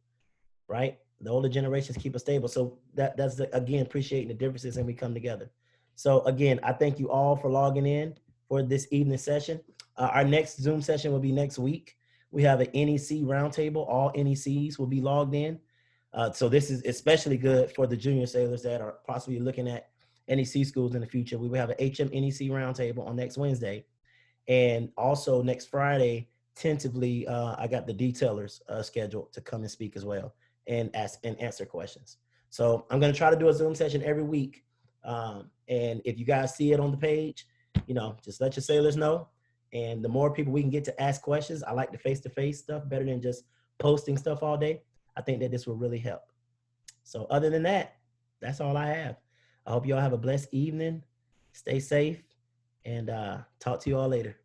right? The older generations keep us stable. So that's again, appreciating the differences, and we come together. So again, I thank you all for logging in for this evening session. Our next Zoom session will be next week. We have an NEC roundtable. All NECs will be logged in. So this is especially good for the junior sailors that are possibly looking at NEC schools in the future. We will have an HM NEC roundtable on next Wednesday. And also next Friday, tentatively, I got the detailers scheduled to come and speak as well and answer questions. So I'm going to try to do a Zoom session every week. And if you guys see it on the page, just let your sailors know. And the more people we can get to ask questions, I like the face-to-face stuff better than just posting stuff all day. I think that this will really help. So other than that, that's all I have. I hope you all have a blessed evening. Stay safe, and talk to you all later.